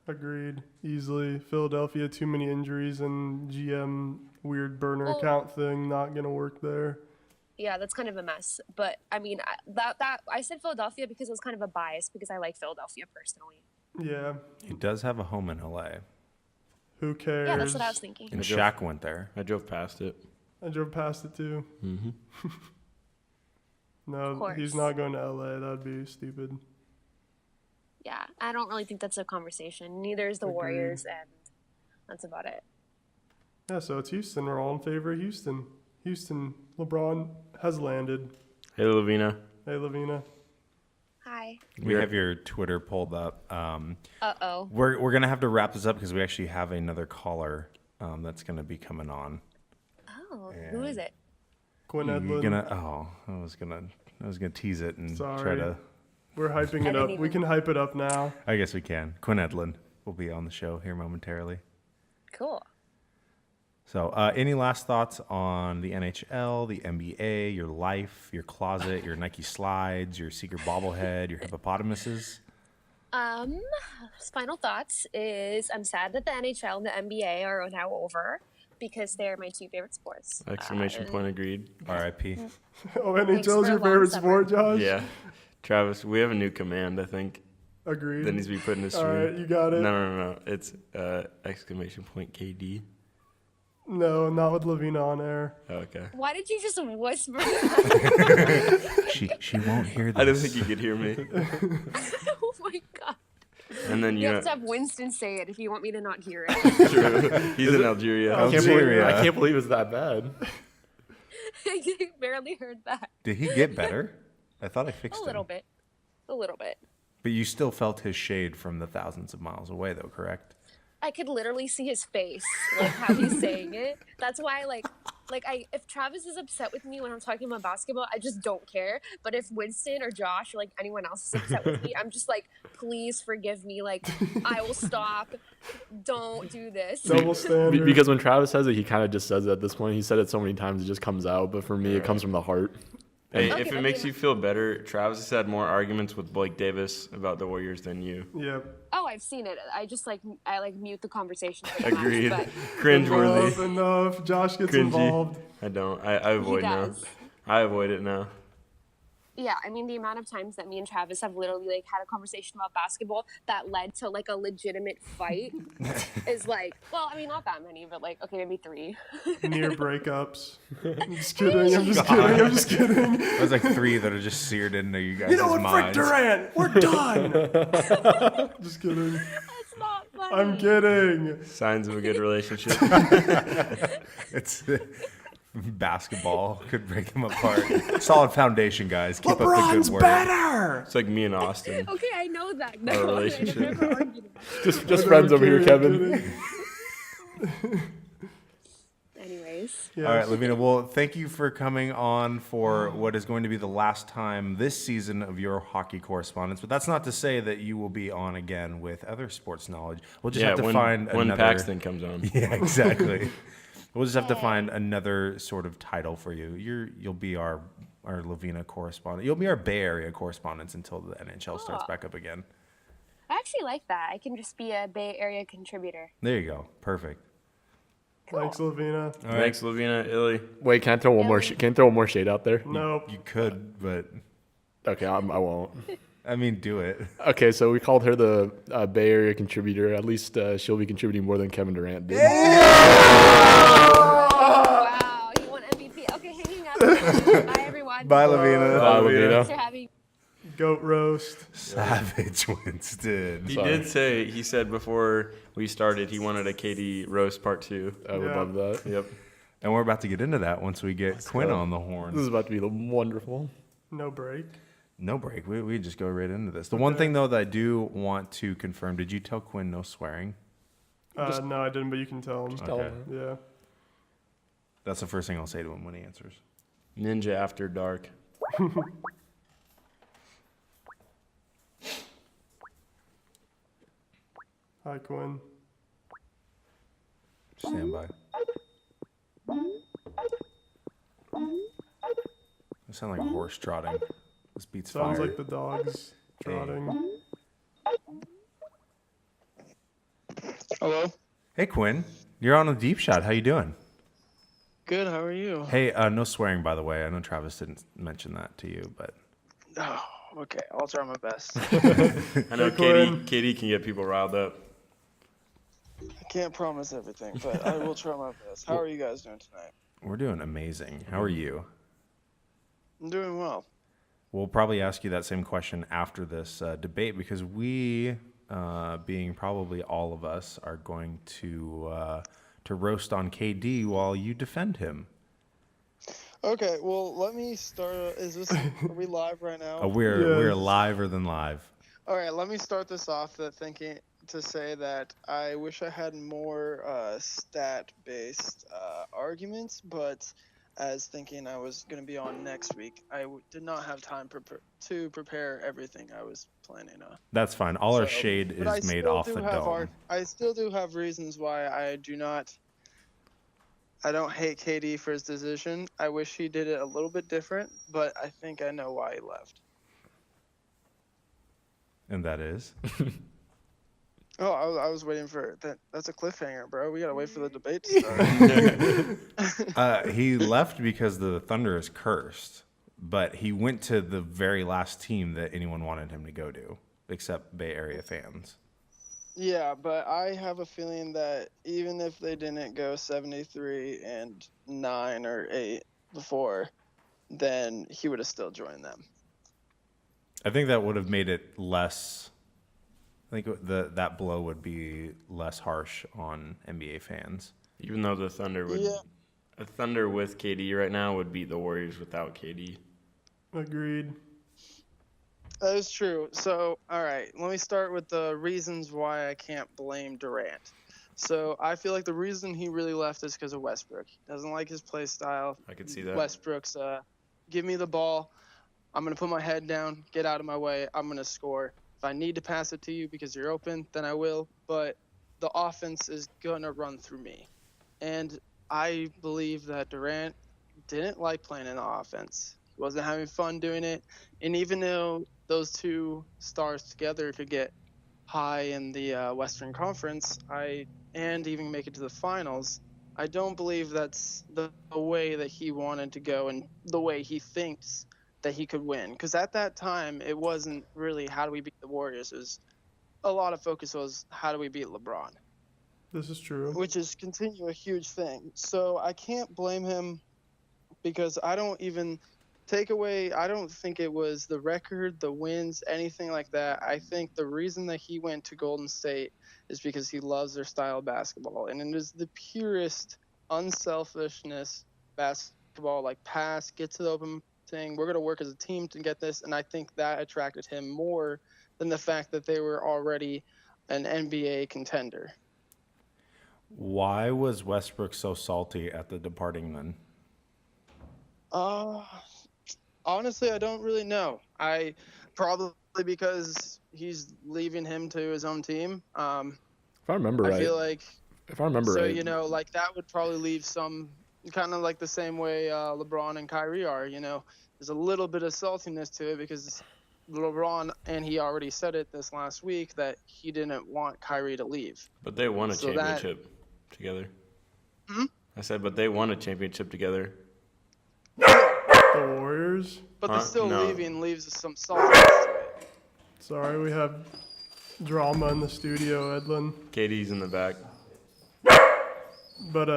Agreed. Easily. Philadelphia, too many injuries and GM weird burner account thing. Not gonna work there. Yeah, that's kind of a mess. But I mean, I said Philadelphia because it was kind of a bias because I like Philadelphia personally. Yeah. He does have a home in LA. Who cares? Yeah, that's what I was thinking. And Shaq went there. I drove past it. I drove past it too. Mm-hmm. No, he's not going to LA. That would be stupid. Yeah, I don't really think that's a conversation. Neither is the Warriors, and that's about it. Yeah, so it's Houston. We're all in favor of Houston. Houston, LeBron has landed. Hey, Lovina. Hey, Lovina. Hi. We have your Twitter pulled up. Uh-oh. We're gonna have to wrap this up because we actually have another caller that's gonna be coming on. Oh, who is it? Quinn Edlin. I was gonna tease it and try Sorry. to. We're hyping it up. We can hype it up now. I guess we can. Quinn Edlin will be on the show here momentarily. Cool. So, any last thoughts on the NHL, the NBA, your life, your closet, your Nike slides, your secret bobblehead, your hippopotamuses? Final thoughts is I'm sad that the NHL and the NBA are now over because they're my two favorite sports. Exclamation point agreed. R.I.P. Oh, NHL's your favorite sport, Josh? Yeah. Travis, we have a new command, I think. Agreed. That needs to be put in the stream. All right, you got it. No. It's exclamation point KD. No, not with Lovina on air. Okay. Why did you just whisper? She won't hear this. I didn't think you could hear me. Oh my god. And then You have to have Winston say it if you want me to not hear it. True. He's in Algeria. I can't believe it's that bad. I barely heard that. Did he get better? I thought I fixed A him. little bit. But you still felt his shade from the thousands of miles away, though, correct? I could literally see his face, like how he's saying it. That's why, if Travis is upset with me when I'm talking about basketball, I just don't care. But if Winston or Josh or like anyone else is upset with me, I'm just like, please forgive me. Like, I will stop. Don't do this. Double standard. Because when Travis says it, he kind of just says it at this point. He said it so many times, it just comes out. But for me, it comes from the heart. Hey, if it makes you feel better, Travis has had more arguments with Blake Davis about the Warriors than you. Yep. Oh, I've seen it. I just I mute the conversation. Agreed. But Cringeworthy. Enough. Josh gets Cringy. involved. I don't. I avoid now. I avoid it now. Yeah, I mean, the amount of times that me and Travis have literally like had a conversation about basketball that led to like a legitimate fight is like, well, I mean, not that many, but like, okay, maybe 3. Near breakups. I'm just kidding. There's like 3 that are just seared into you guys' minds. You know what, Frick Durant, we're done. Just kidding. That's not funny. I'm kidding. Signs of a good relationship. It's basketball could break them apart. Solid foundation, guys. Keep LeBron's up the good work. better. It's like me and Austin. Okay, I know that. Our No, relationship. I never argued about it. Just friends over here, Kevin. Anyways. guys. Yes. All right, Lovina. Well, thank you for coming on for what is going to be the last time this season of your hockey correspondence. But that's not to say that you will be on again with other sports knowledge. We'll just have to find when another. Paxton comes on. Yeah, exactly. We'll just have to find another sort of title for you. You'll be our Lovina correspondent. You'll be our Bay Area correspondent until the NHL starts back up again. I actually like that. I can just be a Bay Area contributor. There you go. Perfect. Thanks, Lovina. All right. Thanks, Lovina, Illy. Wait, can I throw one more? Can I throw one more shade out there? Nope. You could, but Okay, I won't. I mean, do it. Okay, so we called her the Bay Area contributor. At least she'll be contributing more than Kevin Durant did. Wow, he won MVP. Okay, hanging up. Bye, everyone. Bye, Lovina. Bye, Thanks Lovina. for having Goat roast. Savage Winston. He said before we started he wanted a Katie roast part 2. I would love that. Yep. And we're about to get into that once we get Quinn go. on the This horn. is about to be wonderful. No break. No break. We just go right into this. The one thing, though, that I do want to confirm, did you tell Quinn no swearing? No, I didn't, but you can tell him. Tell her. Yeah. That's the first thing I'll say to him when he answers. Ninja After Dark. Hi, Quinn. Stand by. It sounds like a horse trotting. This beats Sounds fire. like the dogs trotting. Hello. Hey, Quinn. You're on a Deep Shot. How you doing? Good. How are you? Hey, no swearing, by the way. I know Travis didn't mention that to you, but Oh, okay. I'll try my best. I know Katie can get people riled up. I can't promise everything, but I will try my best. How are you guys doing tonight? we're doing amazing. How are you? I'm doing well. We'll probably ask you that same question after this debate because we, being probably all of us, are going to roast on KD while you defend him. Okay. Well, let me start. Are we live right now? We're liver than live. All right. Let me start this off to say that I wish I had more stat-based arguments, but as thinking I was going to be on next week, I did not have time to prepare everything I was planning on. That's fine. All our shade is made off the dome. I still do have reasons why I don't hate KD for his decision. I wish he did it a little bit different, but I think I know why he left. And that is? Oh, I was waiting for that. That's a cliffhanger, bro. We gotta wait for the debate to start. He left because the Thunder is cursed, but he went to the very last team that anyone wanted him to go to, except Bay Area fans. Yeah, but I have a feeling that even if they didn't go 73-9 or 8 before, then he would have still joined them. I think that would have made it less. I think that blow would be less harsh on NBA fans. Even though the Thunder would, a Thunder with KD right now would beat the Warriors without KD. Agreed. That is true. So, all right, let me start with the reasons why I can't blame Durant. So, I feel like the reason he really left is because of Westbrook. He doesn't like his play style. I could see that. Westbrook's, give me the ball. I'm going to put my head down, get out of my way. I'm going to score. If I need to pass it to you because you're open, then I will. But the offense is going to run through me. And I believe that Durant didn't like playing in the offense. He wasn't having fun doing it. And even though those two stars together could get high in the Western Conference and even make it to the finals, I don't believe that's the way that he wanted to go and the way he thinks that he could win. Because at that time, it wasn't really how do we beat the Warriors. It was a lot of focus was how do we beat LeBron. This is true. Which is continue a huge thing. So I can't blame him because I don't even take away, I don't think it was the record, the wins, anything like that. I think the reason that he went to Golden State is because he loves their style of basketball. And it is the purest unselfishness basketball, like pass, get to the open thing. We're going to work as a team to get this. And I think that attracted him more than the fact that they were already an NBA contender. Why was Westbrook so salty at the departing then? Honestly, I don't really know. I probably because he's leaving him to his own team. If I remember right. I feel like if I remember so, right. you know, like that would probably leave some kind of like the same way LeBron and Kyrie are, you know. There's a little bit of saltiness to it because LeBron, and he already said it this last week, that he didn't want Kyrie to leave. But they won a championship together. I said, but they won a championship together. The Warriors? But the still leaving leaves some saltiness to it. Sorry, we have drama in the studio, Edlin. KD's in the back. But,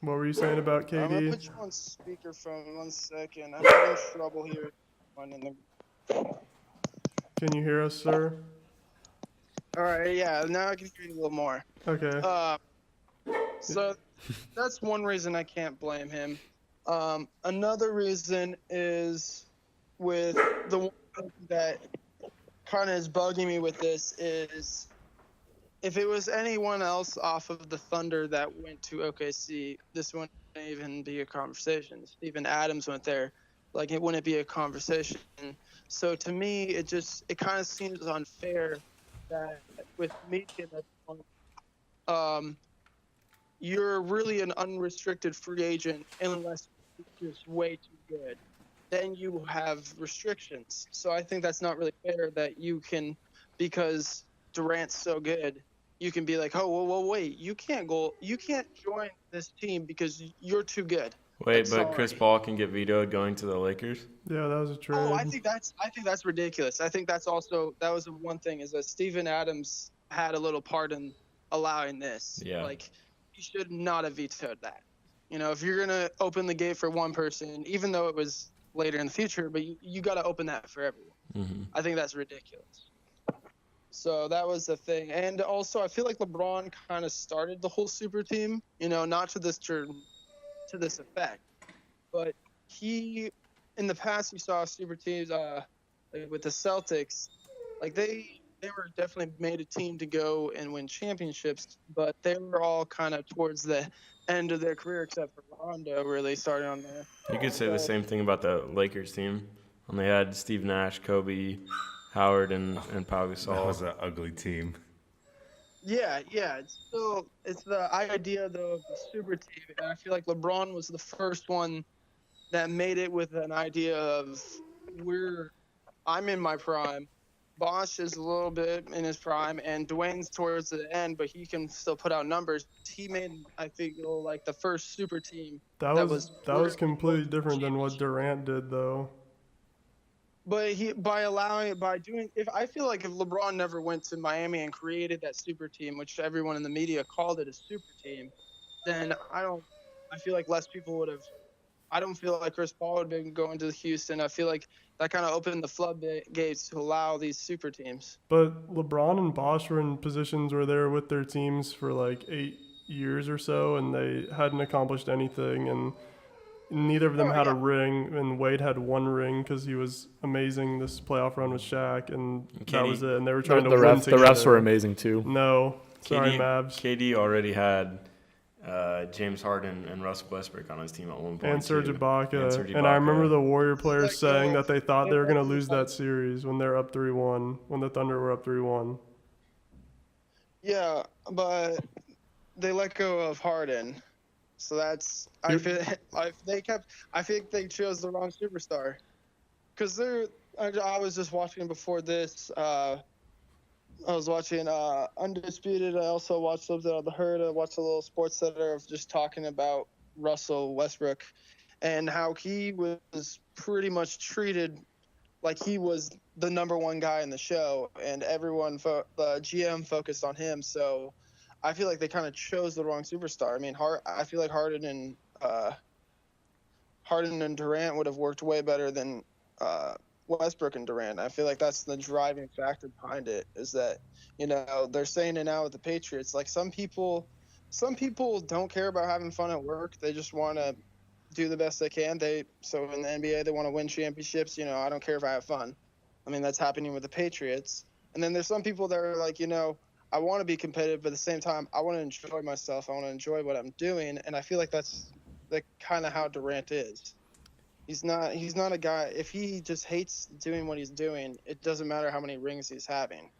what were you saying about KD? I'm going to put you on speakerphone 1 second. I'm having trouble here. Can you hear us, sir? All right, yeah, now I can hear you a little more. Okay. So that's one reason I can't blame him. Another reason is with the one thing that kind of is bugging me with this is if it was anyone else off of the Thunder that went to OKC, this wouldn't even be a conversation. Steven Adams went there. Like, it wouldn't be a conversation. So to me, it kind of seems unfair that with making that you're really an unrestricted free agent unless you're just way too good. Then you have restrictions. So I think that's not really fair that you can, because Durant's so good, you can be like, oh, well, wait, you can't join this team because you're too good. Wait, but Chris Paul can get vetoed going to the Lakers? Yeah, that was a trade. Oh, I think that's ridiculous. I think that was one thing, is that Steven Adams had a little part in allowing this. Yeah. Like, he should not have vetoed that. You know, if you're going to open the gate for one person, even though it was later in the future, but you got to open that for everyone. Mm-hmm. I think that's ridiculous. So that was the thing. And also, I feel like LeBron kind of started the whole super team, you know, not to this effect. But in the past, you saw super teams like with the Celtics, like they were definitely made a team to go and win championships, but they were all kind of towards the end of their career, except for Rondo really started on there. You could say the same thing about the Lakers team. When they had Steve Nash, Kobe, Howard, and Pau Gasol. That was an ugly team. Yeah, it's the idea though of the super team, and I feel like LeBron was the first one that made it with an idea of I'm in my prime, Bosh is a little bit in his prime, and Dwayne's towards the end, but he can still put out numbers. He made, I think, like the first super team. That was completely different than what Durant did, though. But if I feel like if LeBron never went to Miami and created that super team, which everyone in the media called it a super team, then I feel like less people would have. I don't feel like Chris Paul would have been going to Houston. I feel like that kind of opened the floodgates to allow these super teams. But LeBron and Bosh were in positions where they were with their teams for like 8 years or so, and they hadn't accomplished anything, and neither of them had a ring, and Wade had 1 ring because he was amazing this playoff run with Shaq, and that was it. And they were trying to win together. The refs were amazing too. No, sorry, Mavs. KD already had James Harden and Russell Westbrook on his team at one point. And Serge Ibaka. And I remember the Warrior players saying that they thought they were going to lose that series when they're up 3-1, when the Thunder were up 3-1. Yeah, but they let go of Harden. So that's I think they chose the wrong superstar. Cuz I was just watching before this I was watching Undisputed. I also watched something on The Herd. I watched a little Sports Center of just talking about Russell Westbrook and how he was pretty much treated like he was the number 1 guy in the show, and everyone, the GM focused on him. So I feel like they kind of chose the wrong superstar. I mean, I feel like Harden and Durant would have worked way better than Westbrook and Durant. I feel like that's the driving factor behind it, is that, you know, they're saying it now with the Patriots. Like, some people don't care about having fun at work. They just want to do the best they can. So in the NBA, they want to win championships. You know, I don't care if I have fun. I mean, that's happening with the Patriots. And then there's some people that are like, you know, I want to be competitive, but at the same time, I want to enjoy myself. I want to enjoy what I'm doing, and I feel like that's kind of how Durant is. He's not a guy. If he just hates doing what he's doing, it doesn't matter how many rings he's having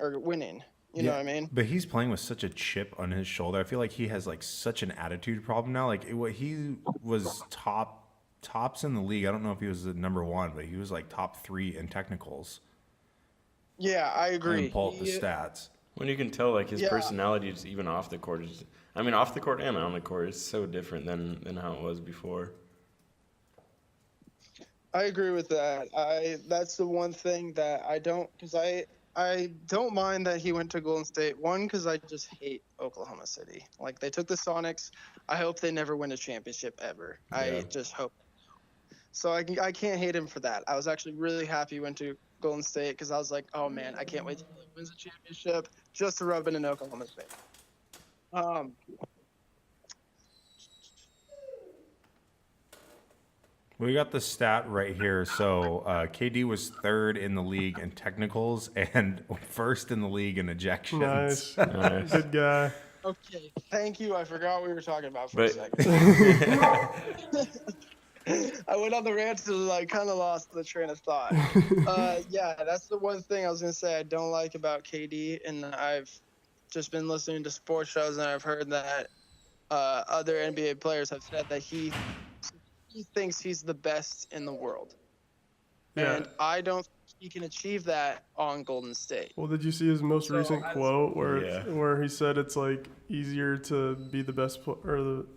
or winning. You know what I mean? But he's playing with such a chip on his shoulder. I feel like he has like such an attitude problem now. Like he was tops in the league. I don't know if he was the number one, but he was like top 3 in technicals. Yeah, I agree. And pull up the stats. When you can tell, like, his personality is even off the court. Off the court and on the court is so different than how it was before. I agree with that. That's the one thing that I don't, because I don't mind that he went to Golden State. One, because I just hate Oklahoma City. Like, they took the Sonics. I hope they never win a championship ever. Yeah. I just hope. So I can't hate him for that. I was actually really happy he went to Golden State because I was like, oh man, I can't wait till he wins a championship just to rub it in Oklahoma State. We got the stat right here. So KD was 3rd in the league in technicals and 1st in the league in ejections. Nice. Good guy. Okay, thank you. I forgot what we were talking about for a second. I went on the rant and kind of lost the train of thought. Yeah, that's the one thing I was going to say I don't like about KD, and I've just been listening to sports shows, and I've heard that other NBA players have said that he thinks he's the best in the world. Yeah. And I don't think he can achieve that on Golden State. Well, did you see his most recent quote where he said it's like easier to be the best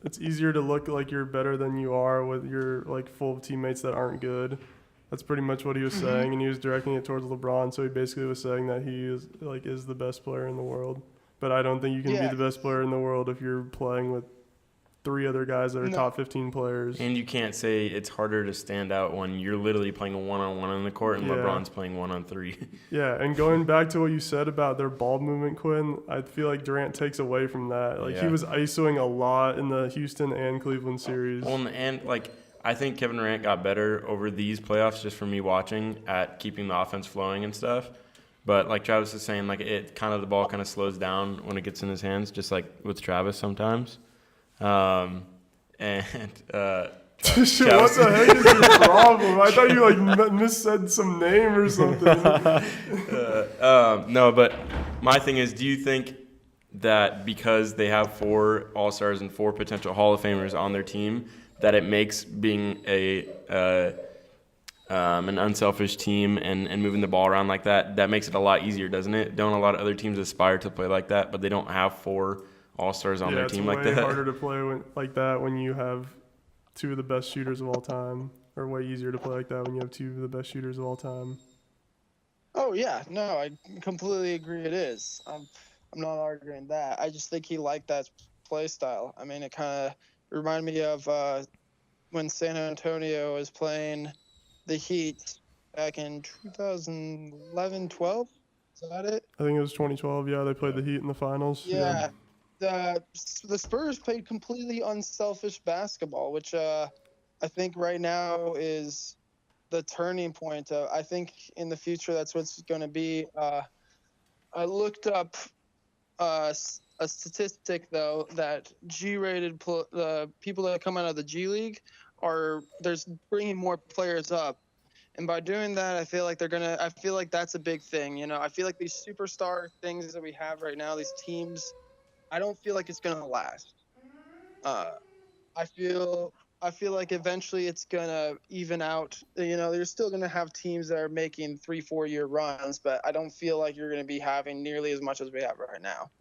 it's easier to look like you're better than you are with your like full of teammates that aren't good. That's pretty much what he was saying, and he was directing it towards LeBron. So he basically was saying that he is the best player in the world. But I don't think you can be the best player in the world if you're playing with 3 other guys that are top 15 players. And you can't say it's harder to stand out when you're literally playing a 1-on-1 on the court and LeBron's playing 1-on-3. Yeah, and going back to what you said about their ball movement, Quinn, I feel like Durant takes away from that. Like he was ISOing a lot in the Houston and Cleveland series. Well, and I think Kevin Durant got better over these playoffs just from me watching at keeping the offense flowing and stuff. But like Travis is saying, the ball kind of slows down when it gets in his hands, just like with Travis sometimes. What the heck is your problem? I thought you missaid some name or something. No, but my thing is, do you think that because they have 4 All-Stars and 4 potential Hall of Famers on their team, that it makes being an unselfish team and moving the ball around like that makes it a lot easier, doesn't it? Don't a lot of other teams aspire to play like that, but they don't have 4 All-Stars on their team like that? It's way harder to play like that when you have 2 of the best shooters of all time, or way easier to play like that when you have 2 of the best shooters of all time. Oh, yeah. No, I completely agree it is. I'm not arguing that. I just think he liked that play style. I mean, it kind of reminded me of when San Antonio was playing the Heat back in 2011-12. Is that it? I think it was 2012. Yeah, they played the Heat in the finals. Yeah. The Spurs played completely unselfish basketball, which I think right now is the turning point. I think in the future that's what's going to be. I looked up a statistic, though, that G-rated the people that come out of the G League there's bringing more players up. And by doing that, I feel like I feel like that's a big thing. You know, I feel like these superstar things that we have right now, these teams, I don't feel like it's going to last. I feel like eventually it's going to even out. You know, you're still going to have teams that are making 3-4 year runs, but I don't feel like you're going to be having nearly as much as we have right now.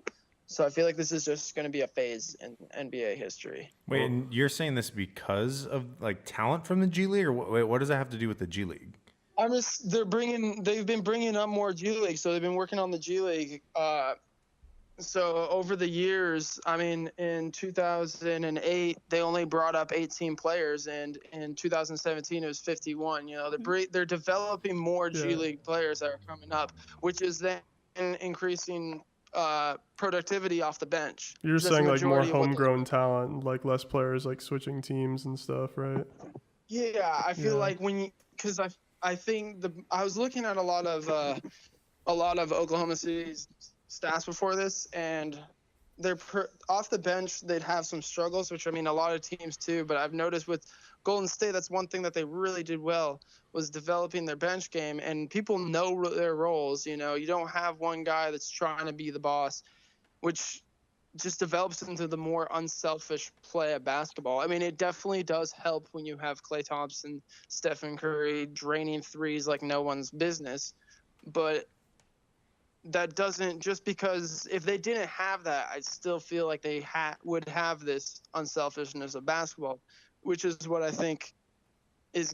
So I feel like this is just going to be a phase in NBA history. Wait, and you're saying this because of talent from the G League, or what does that have to do with the G League? They've been bringing up more G League, so they've been working on the G League. So over the years, I mean, in 2008, they only brought up 18 players, and in 2017, it was 51. You know, they're developing more G League players that are coming up, which is then increasing productivity off the bench. You're saying more homegrown talent, less players switching teams and stuff, right? Yeah, I feel like I think I was looking at a lot of Oklahoma City's stats before this, and they're off the bench. They'd have some struggles, which I mean, a lot of teams too. But I've noticed with Golden State, that's one thing that they really did well was developing their bench game, and people know their roles. You know, you don't have one guy that's trying to be the boss, which just develops into the more unselfish play of basketball. I mean, it definitely does help when you have Klay Thompson, Stephen Curry draining threes like no one's business. But that doesn't, just because if they didn't have that, I still feel like they would have this unselfishness of basketball, which is what I think is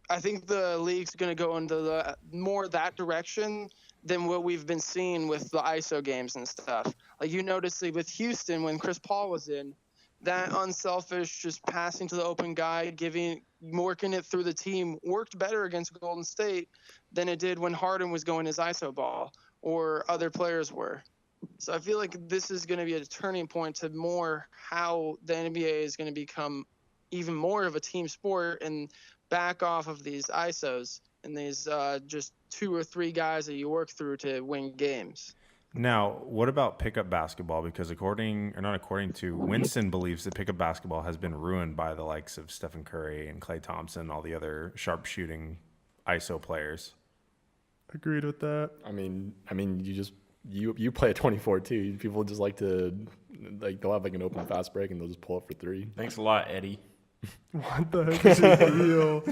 I think the league's going to go into the more that direction than what we've been seeing with the ISO games and stuff. Like you notice with Houston when Chris Paul was in, that unselfish just passing to the open guy, working it through the team worked better against Golden State than it did when Harden was going his ISO ball or other players were. So I feel like this is going to be a turning point to more how the NBA is going to become even more of a team sport and back off of these ISOs and these just 2 or 3 guys that you work through to win games. Now, what about pickup basketball? Because Winston believes that pickup basketball has been ruined by the likes of Stephen Curry and Klay Thompson, all the other sharpshooting ISO players. Agreed with that. I mean, you play at 24 too. People just like to they'll have an open fast break and they'll just pull up for 3. Thanks a lot, Eddie. What the heck is this real?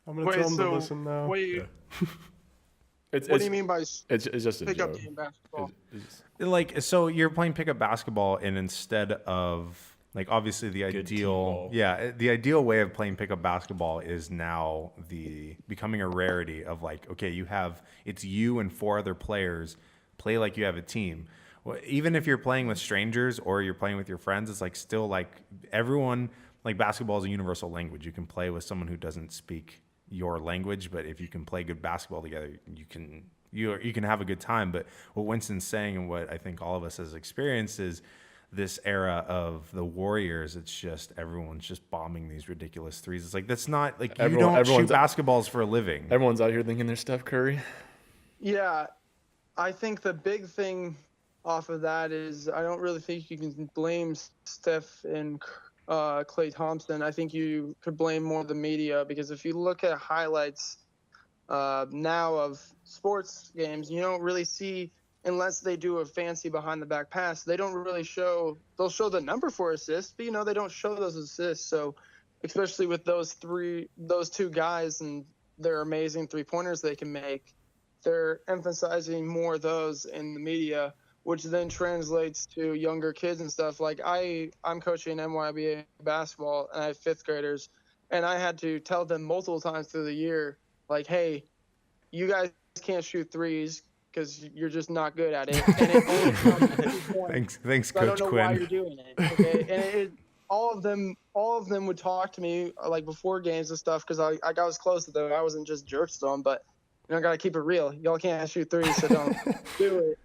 I'm gonna tell them to listen now. What do you mean by it's just a pickup joke. game basketball? So you're playing pickup basketball, and instead of obviously the ideal way of playing pickup basketball is now becoming a rarity of it's you and 4 other players play like you have a team. Well, even if you're playing with strangers or you're playing with your friends, it's still everyone, basketball is a universal language. You can play with someone who doesn't speak your language, but if you can play good basketball together, you can have a good time. But what Winston's saying, and what I think all of us has experienced, is this era of the Warriors. It's just everyone's just bombing these ridiculous threes. It's that's not you don't shoot basketballs for a living. Everyone's out here thinking they're Steph Curry. Yeah, I think the big thing off of that is I don't really think you can blame Steph and Klay Thompson. I think you could blame more the media, because if you look at highlights now of sports games, you don't really see, unless they do a fancy behind the back pass, they don't really they'll show the number for assists, but they don't show those assists. So especially with those 2 guys and their amazing 3-pointers they can make, they're emphasizing more of those in the media, which then translates to younger kids and stuff. I'm coaching NYBA basketball, and I have 5th graders, and I had to tell them multiple times through the year, hey, you guys can't shoot threes because you're just not good at it. And it only comes to 3 points. Thanks, so Coach I don't know Quinn. why you're doing it. Okay? And all of them would talk to me before games and stuff, because I was close to them. I wasn't just jerks to them, but I got to keep it real. Y'all can't shoot threes, so don't do it.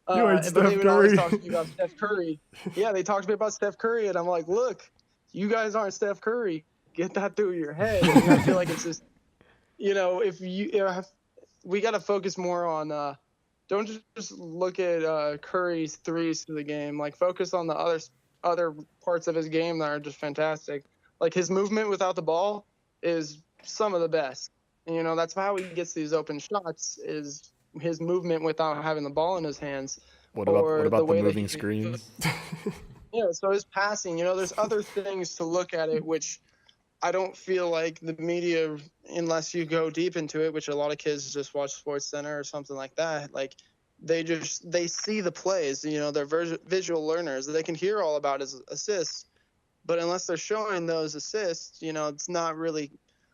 But they would always talk to me about Steph Curry. Yeah, they talked to me about Steph Curry, and I'm like, look, you guys aren't Steph Curry. Get that through your head. And I feel like it's just, we got to focus more on, don't just look at Curry's threes to the game. Focus on the other parts of his game that are just fantastic. His movement without the ball is some of the best. And, that's how he gets these open shots, is his movement without having the ball in his hands. What about the moving screens? Yeah, so his passing, there's other things to look at it, which I don't feel like the media, unless you go deep into it, which a lot of kids just watch SportsCenter or something like that, they see the plays, they're visual learners. They can hear all about his assists, but unless they're showing those assists, it's not really,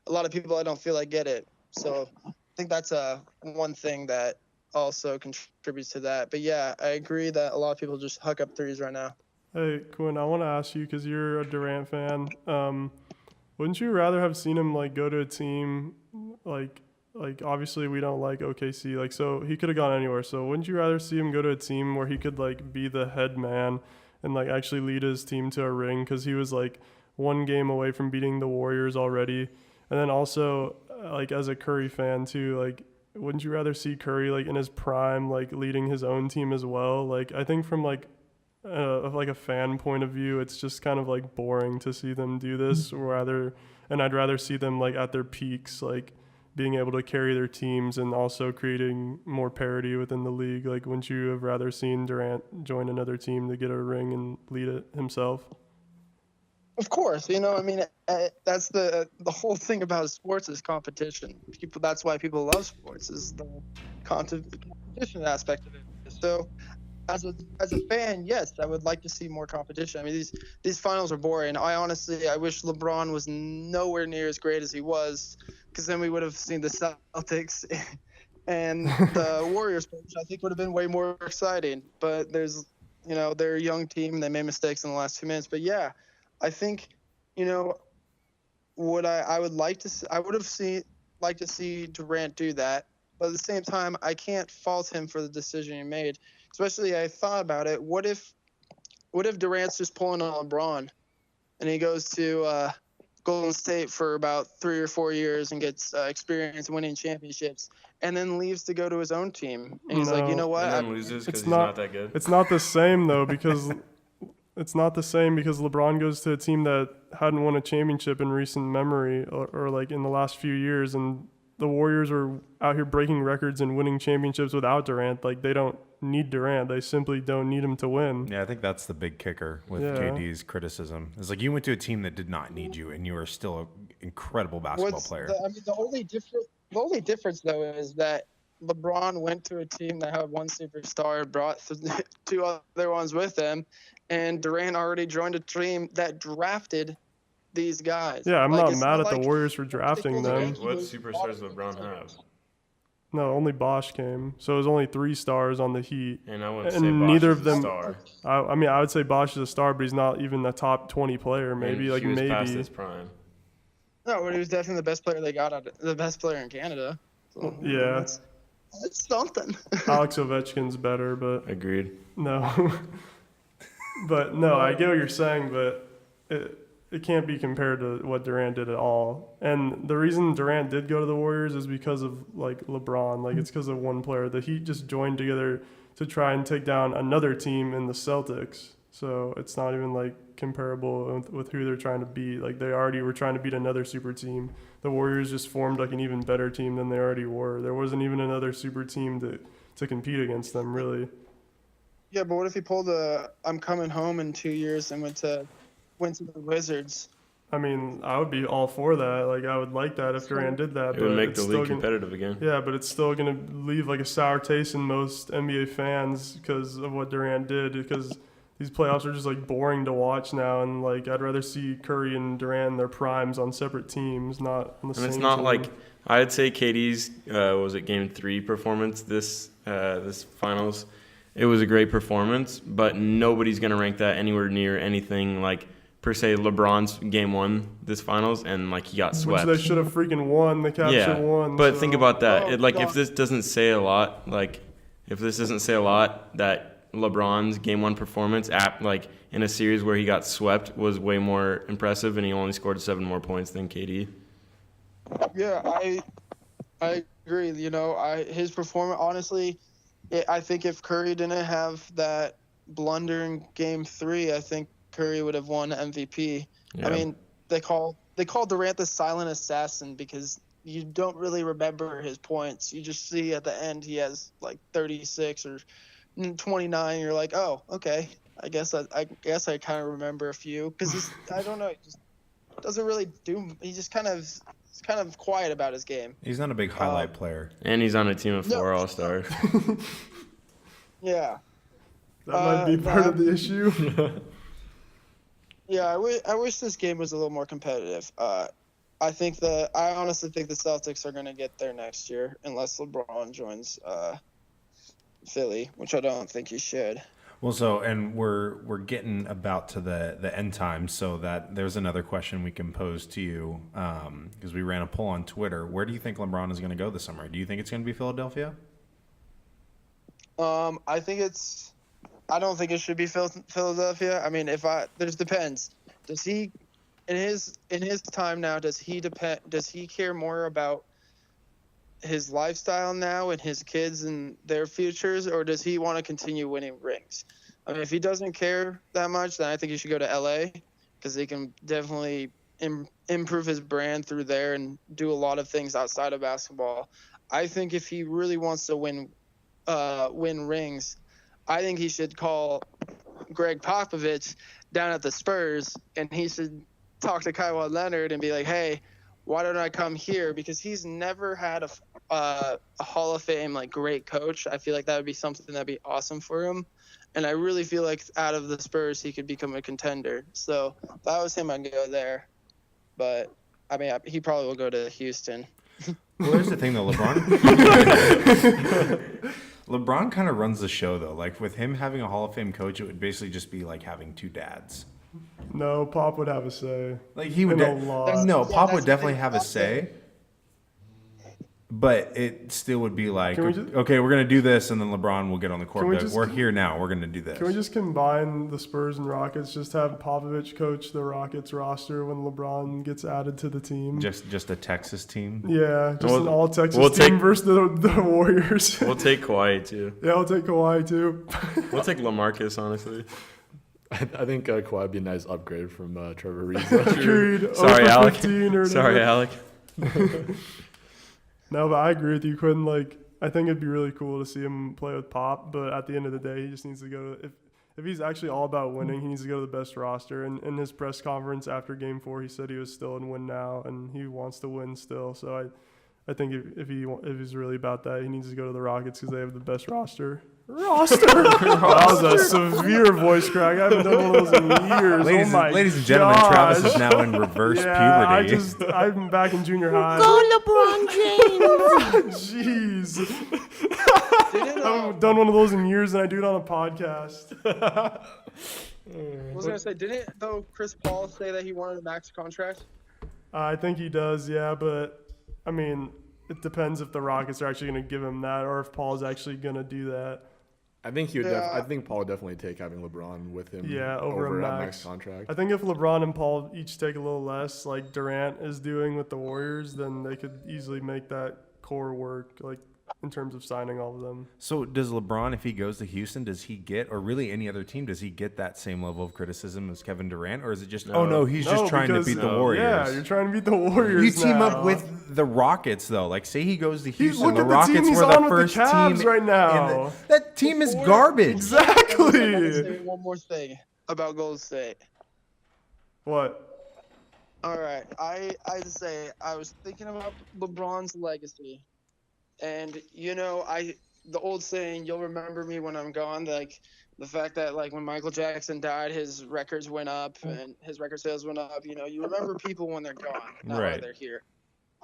a lot of people I don't feel like get it. So I think that's one thing that also contributes to that. But yeah, I agree that a lot of people just huck up threes right now. Hey, Quinn, I want to ask you, because you're a Durant fan, wouldn't you rather have seen him go to a team like obviously we don't like OKC, so he could have gone anywhere. So wouldn't you rather see him go to a team where he could be the head man and actually lead his team to a ring? Because he was 1 game away from beating the Warriors already. And then also as a Curry fan too, wouldn't you rather see Curry like in his prime, like leading his own team as well? Like I think from like a fan point of view, it's just kind of like boring to see them do this, and I'd rather see them like at their peaks, like being able to carry their teams and also creating more parity within the league. Like, wouldn't you have rather seen Durant join another team to get a ring and lead it himself? Of course, I mean, that's the whole thing about sports is competition. That's why people love sports, is the competition aspect of it. So, as a fan, yes, I would like to see more competition. I mean, these finals are boring. I wish LeBron was nowhere near as great as he was, because then we would have seen the Celtics and the Warriors, which I think would have been way more exciting. But they're a young team and they made mistakes in the last 2 minutes. But yeah, I think, what I would like to see, I would have like to see Durant do that. But at the same time, I can't fault him for the decision he made. Especially, I thought about it. What if Durant's just pulling on LeBron, and he goes to Golden State for about 3 or 4 years and gets experience winning championships, and then leaves to go to his own team? And he's like, you know what? And then loses because he's not that good. It's not the same though, because LeBron goes to a team that hadn't won a championship in recent memory, or like in the last few years, and the Warriors are out here breaking records and winning championships without Durant. Like, they don't need Durant. They simply don't need him to win. Yeah, I think that's the big kicker with KD's criticism. It's like, you went to a team that did not need you, and you are still an incredible basketball player. The only difference, though, is that LeBron went to a team that had one superstar, brought 2 other ones with him, and Durant already joined a team that drafted these guys. Yeah, I'm not mad at the Warriors for drafting them. What superstars does LeBron have? No, only Bosch came. So it was only 3 stars on the Heat. And I wouldn't say Bosch is a star. I would say Bosch is a star, but he's not even a top 20 player. Maybe and he was past his prime. No, but he was definitely the best player they got the best player in Canada. So, yeah. It's something. Alex Ovechkin's better, but agreed. No. But no, I get what you're saying, but it can't be compared to what Durant did at all. And the reason Durant did go to the Warriors is because of like LeBron. Like, it's because of one player. The Heat just joined together to try and take down another team in the Celtics. So it's not even like comparable with who they're trying to beat. Like, they already were trying to beat another super team. The Warriors just formed like an even better team than they already were. There wasn't even another super team to compete against them, really. Yeah, but what if he pulled I'm coming home in 2 years and went to the Wizards? I mean, I would be all for that. Like, I would like that if Durant did that. It would make the league competitive again. Yeah, but it's still going to leave like a sour taste in most NBA fans because of what Durant did, because these playoffs are just like boring to watch now, and like I'd rather see Curry and Durant in their primes on separate teams, not on the same team. And it's not like, I'd say KD's Game 3 performance this finals. It was a great performance, but nobody's going to rank that anywhere near anything like, per se, LeBron's Game 1 this finals, and like he got swept. Which they should have freaking won. The Cavs should have won. But think about that. If this doesn't say a lot, that LeBron's Game 1 performance in a series where he got swept was way more impressive, and he only scored 7 more points than KD. Yeah, I agree. His performance, honestly, I think if Curry didn't have that blunder in Game 3, I think Curry would have won MVP. Yeah. I mean, they call Durant the silent assassin because you don't really remember his points. You just see at the end he has like 36 or 29. You're like, oh, okay. I guess I kind of remember a few because I don't know. He just doesn't really do. He just kind of quiet about his game. He's not a big highlight player. And he's on a team of 4 All-Stars. Yeah. That might be part of the issue. Yeah, I wish this game was a little more competitive. I honestly think the Celtics are going to get there next year unless LeBron joins Philly, which I don't think he should. Well, and we're getting about to the end time, so that there's another question we can pose to you because we ran a poll on Twitter. Where do you think LeBron is going to go this summer? Do you think it's going to be Philadelphia? I don't think it should be Philadelphia. I mean, there's depends. Does he, in his time now, does he care more about his lifestyle now and his kids and their futures, or does he want to continue winning rings? I mean, if he doesn't care that much, then I think he should go to LA, because he can definitely improve his brand through there and do a lot of things outside of basketball. I think if he really wants to win rings, I think he should call Greg Popovich down at the Spurs, and he should talk to Kawhi Leonard and be like, hey, why don't I come here? Because he's never had a Hall of Fame like great coach. I feel like that would be something that'd be awesome for him. And I really feel like out of the Spurs, he could become a contender. So if I was him, I'd go there. But, I mean, he probably will go to Houston. Well, here's the thing, though. LeBron kind of runs the show, though. Like, with him having a Hall of Fame coach, it would basically just be like having two dads. No, Pop would have a say. Like, he would. Pop would definitely have a say. But it still would be like, okay, we're going to do this, and then LeBron will get on the court. We're here now. We're going to do this. Can we just combine the Spurs and Rockets? Just have Popovich coach the Rockets roster when LeBron gets added to the team? Just a Texas team? Yeah, an all-Texas team versus the Warriors. We'll take Kawhi, too. Yeah, I'll take Kawhi, too. We'll take LaMarcus, honestly. I think Kawhi would be a nice upgrade from Trevor Ariza. Agreed. Sorry, Alec. Sorry, Alec. No, but I agree with you, Quinn. Like, I think it'd be really cool to see him play with Pop, but at the end of the day, he just needs to go to if he's actually all about winning, he needs to go to the best roster. And in his press conference after Game 4, he said he was still in win now, and he wants to win still. So I think if he's really about that, he needs to go to the Rockets because they have the best roster. That was a severe voice crack. I haven't done one of those in years. Ladies and gentlemen, Travis is now in reverse puberty. I'm back in junior high. Go LeBron James! Jeez. I haven't done one of those in years, and I do it on a podcast. I was going to say, didn't though Chris Paul say that he wanted a max contract? I think he does, yeah, but I mean, it depends if the Rockets are actually going to give him that or if Paul's actually going to do that. I think he would. I think Paul would definitely take having LeBron with him. Yeah, over a max contract. I think if LeBron and Paul each take a little less, like Durant is doing with the Warriors, then they could easily make that core work. Like in terms of signing all of them. So does LeBron, if he goes to Houston, does he get, or really any other team, does he get that same level of criticism as Kevin Durant? Or is it just, he's just trying to beat the Warriors? Yeah, you're trying to beat the Warriors. You team up with the Rockets, though. Like, say he goes to Houston. The Rockets were the first team right now. That team is garbage. Exactly. I'm gonna say one more thing about Golden State. What? All right. I was thinking about LeBron's legacy. And, the old saying, you'll remember me when I'm gone, like the fact that, like, when Michael Jackson died, his records went up and his record sales went up. You remember people when they're gone, not when they're here.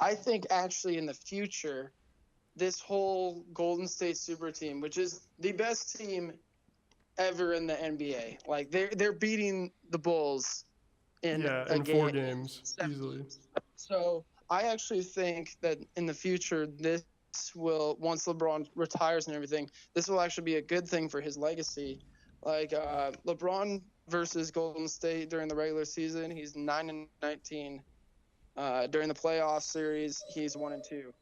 I think actually in the future, this whole Golden State super team, which is the best team ever in the NBA, like they're beating the Bulls in 4 games easily. So I actually think that in the future, once LeBron retires and everything, this will actually be a good thing for his legacy. Like LeBron versus Golden State during the regular season, he's 9-19. During the playoff series, he's 1-2.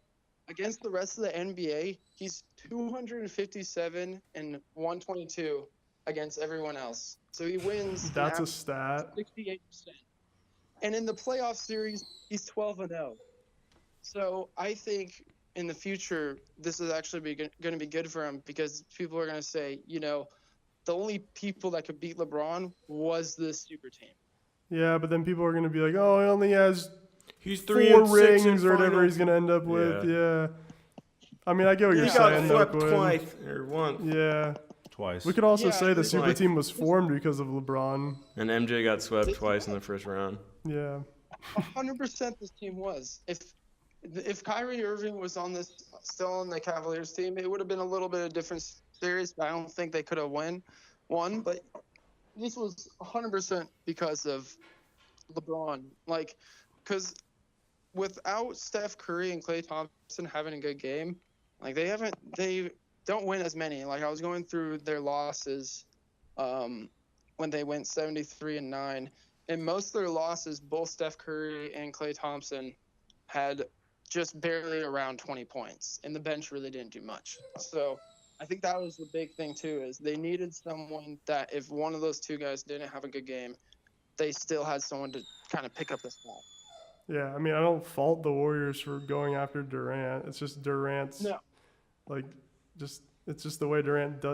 Against the rest of the NBA, he's 257 and 122 against everyone else. So he wins. That's a stat. 68%. And in the playoff series, he's 12-0. So I think in the future, this is actually going to be good for him because people are going to say, the only people that could beat LeBron was this super team. Yeah, but then people are going to be like, oh, he only has He's 4 rings or whatever he's going to end up with. Yeah. I mean, I get what you're saying. He got swept twice or once. Yeah. Twice. We could also say the super team was formed because of LeBron. And MJ got swept twice in the first round. Yeah. 100% this team was. If Kyrie Irving was still on the Cavaliers team, it would have been a little bit of a different series, but I don't think they could have won. But this was 100% because of LeBron. Like, because without Steph Curry and Klay Thompson having a good game, like they don't win as many. Like I was going through their losses when they went 73-9, and most of their losses, both Steph Curry and Klay Thompson had just barely around 20 points, and the bench really didn't do much. So I think that was the big thing too, is they needed someone that if one of those two guys didn't have a good game, they still had someone to kind of pick up the slack. Yeah, I mean, I don't fault the Warriors for going after Durant. It's just Durant's it's just the way Durant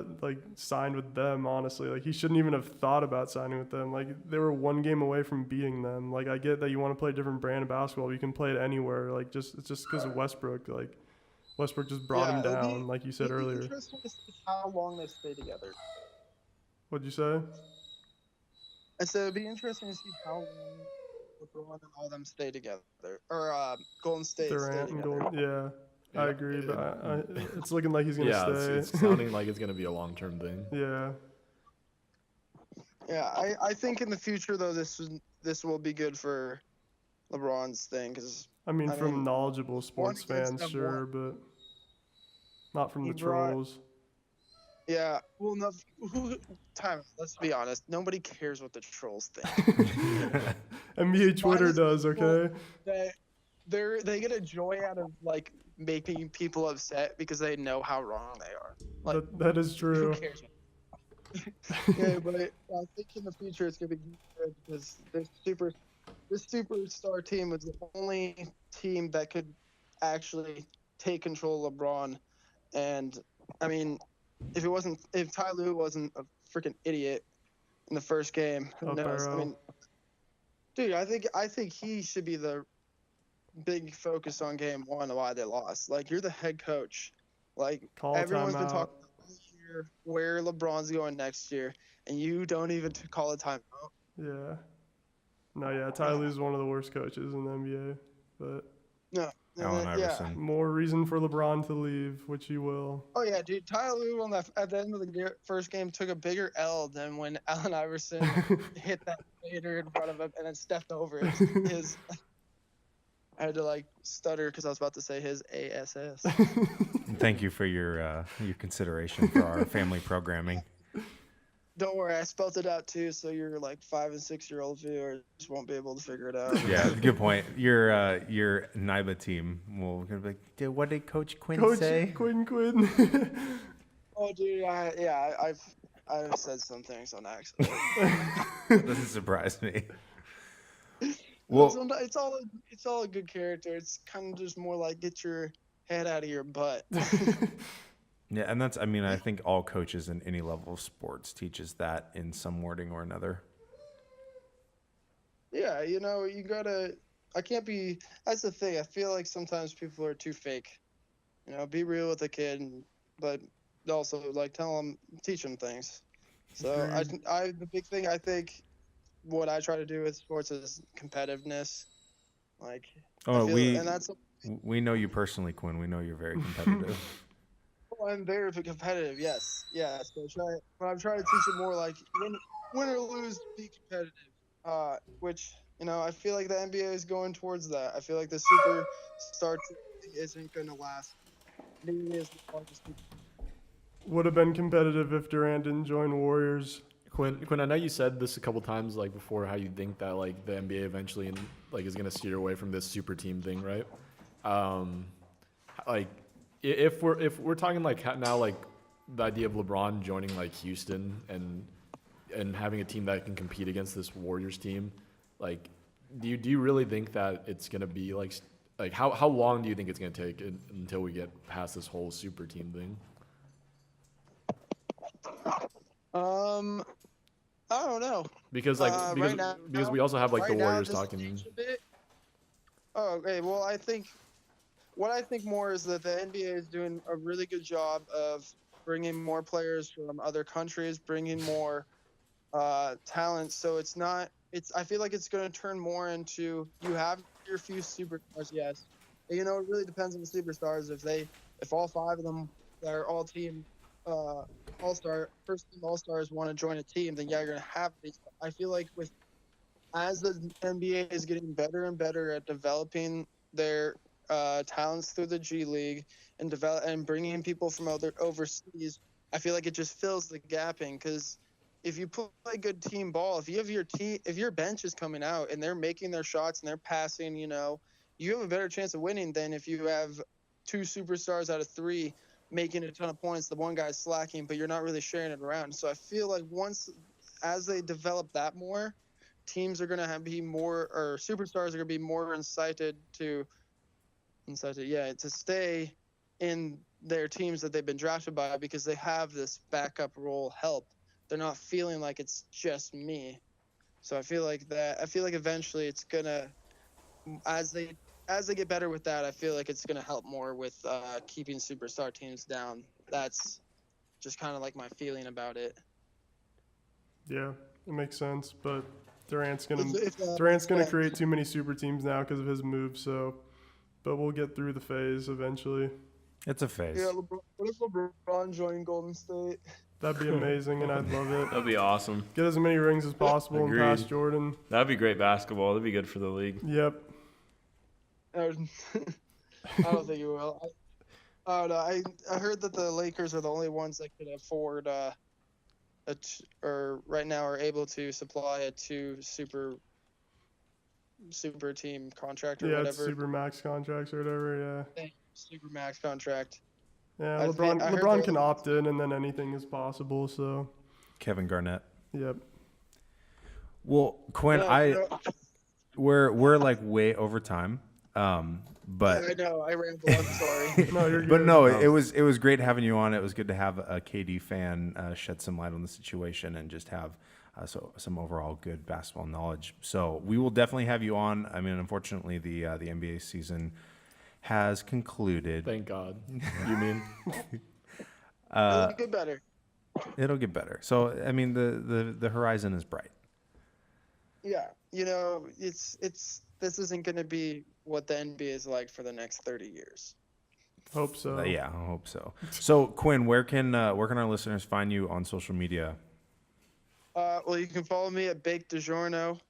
signed with them, honestly. Like, he shouldn't even have thought about signing with them. Like, they were one game away from beating them. Like, I get that you want to play a different brand of basketball, but you can play it anywhere. Like, it's just because of Westbrook. Like, Westbrook just brought him down, like you said earlier. Interesting to see how long they stay together. What'd you say? I said it'd be interesting to see how long LeBron and all them stay together, or Golden State Durant stay and together. Golden, I agree, but it's looking like he's gonna stay. It's sounding like it's gonna be a long-term thing. Yeah. Yeah, I think in the future though this will be good for LeBron's thing, because I mean, from knowledgeable sports fans, sure, but not from the trolls. Yeah, well, no, let's be honest. Nobody cares what the trolls think. NBA Twitter does, okay? They get a joy out of, like, making people upset because they know how wrong they are. Like, that is true. Who cares? Yeah, but I think in the future it's going to be good because this superstar team was the only team that could actually take control of LeBron. And, I mean, if Ty Lue wasn't a freaking idiot in the first game, who knows? I mean, dude, I think he should be the big focus on game one of why they lost. Like, you're the head coach. Like, everyone's been talking all year where LeBron's going next year, and you don't even call a timeout. Yeah. No, yeah, Ty Lue's one of the worst coaches in the NBA, but no. Allen Iverson. More reason for LeBron to leave, which he will. Oh yeah, dude. Ty Lue at the end of the first game took a bigger L than when Allen Iverson hit that fader in front of him and then stepped over his. I had to stutter because I was about to say his ASS. Thank you for your consideration for our family programming. Don't worry, I spelled it out too, so your 5 and 6 year old viewers won't be able to figure it out. Yeah, good point. Your NIBA team will be like, dude, what did Coach Quinn say? Quinn. Oh, dude, I've said some things on accident. Doesn't surprise me. Well, it's all a good character. It's kind of just more like get your head out of your butt. Yeah, and I think all coaches in any level of sports teaches that in some wording or another. Yeah, you gotta. That's the thing. I feel like sometimes people are too fake. Be real with the kid, but also teach them things. So the big thing I think, what I try to do with sports is competitiveness. We know you personally, Quinn. We know you're very competitive. I'm very competitive, yes. Yeah, so I'm trying to teach it more win or lose, be competitive. Which, I feel like the NBA is going towards that. I feel like the superstar team isn't going to last. Maybe it's the largest team. Would have been competitive if Durant didn't join Warriors. Quinn, I know you said this a couple times before, how you think that the NBA eventually is going to steer away from this super team thing, right? If we're talking now the idea of LeBron joining Houston and having a team that can compete against this Warriors team, do you really think that it's going to be how long do you think it's going to take until we get past this whole super team thing? I don't know. Because we also have the Warriors talking. Oh, okay. Well, what I think more is that the NBA is doing a really good job of bringing more players from other countries, bringing more talent. So I feel like it's going to turn more into, you have your few superstars, yes. But, it really depends on the superstars. If all 5 of them are all team first team all-stars want to join a team, then yeah, you're going to have these. I feel like as the NBA is getting better and better at developing their talents through the G League and bringing people from overseas, I feel like it just fills the gapping. Because if you play good team ball, if your bench is coming out and they're making their shots and they're passing, you have a better chance of winning than if you have 2 superstars out of 3 making a ton of points. The one guy's slacking, but you're not really sharing it around. So I feel like as they develop that more, teams are going to be more, or superstars are going to be more incited to stay in their teams that they've been drafted by, because they have this backup role help. They're not feeling like it's just me. So I feel like eventually it's going to, as they get better with that, I feel like it's going to help more with keeping superstar teams down. That's just kind of like my feeling about it. Yeah, it makes sense, but Durant's gonna create too many super teams now because of his move. So, but we'll get through the phase eventually. It's a phase. Yeah, what if LeBron joined Golden State? That'd be amazing, and I'd love it. That'd be awesome. Get as many rings as possible and pass Agreed. Jordan. That'd be great basketball. That'd be good for the league. Yep. I don't think you will. I don't know. I heard that the Lakers are the only ones that can afford or right now are able to supply a 2 super team contract or whatever. It's super max contracts or whatever. Yeah. Super max contract. Yeah, LeBron can opt in, and then anything is possible. So. Kevin Garnett. Yep. Well, Quinn, we're like way over time. But I know I rambled. I'm sorry. No, you're good. But no, it was great having you on. It was good to have a KD fan shed some light on the situation and just have some overall good basketball knowledge. So we will definitely have you on. I mean, unfortunately, the NBA season has concluded. Thank God. You mean? It'll get better. It'll get better. So I mean, the horizon is bright. Yeah, this isn't going to be what the NBA is like for the next 30 years. Hope so. Yeah, I hope so. So Quinn, where can our listeners find you on social media? Well, you can follow me at Baked DiGiorno.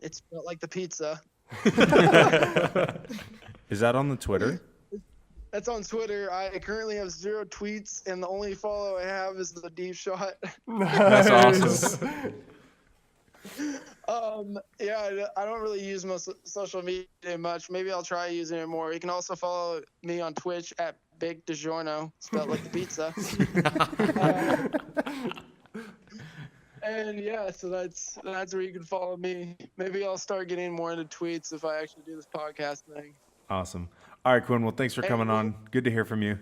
It's spelled like the pizza. Is that on the Twitter? That's on Twitter. I currently have 0 tweets, and the only follow I have is the Deep Shot. That's awesome. Yeah, I don't really use most social media much. Maybe I'll try using it more. You can also follow me on Twitch at Big DiGiorno, spelled like the pizza. And yeah, so that's where you can follow me. Maybe I'll start getting more into tweets if I actually do this podcast thing. Awesome. All right, Quinn. Well, thanks for coming on. Good to hear from you.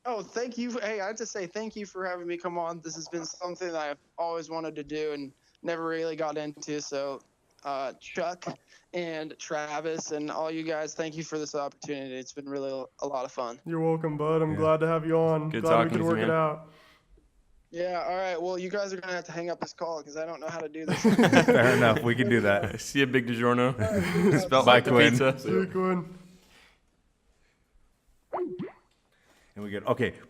Oh, thank you. Hey, I have to say thank you for having me come on. This has been something that I've always wanted to do and never really got into. So, Chuck and Travis and all you guys, thank you for this opportunity. It's been really a lot of fun. You're welcome, bud. I'm glad to have you on. Good glad we talking could to work you, it man. out. Yeah, all right. Well, you guys are going to have to hang up this call because I don't know how to do this. Fair enough. We can do that. See a Big DiGiorno. Spelled Bye, like the Quinn. pizza. See you, Quinn. And we get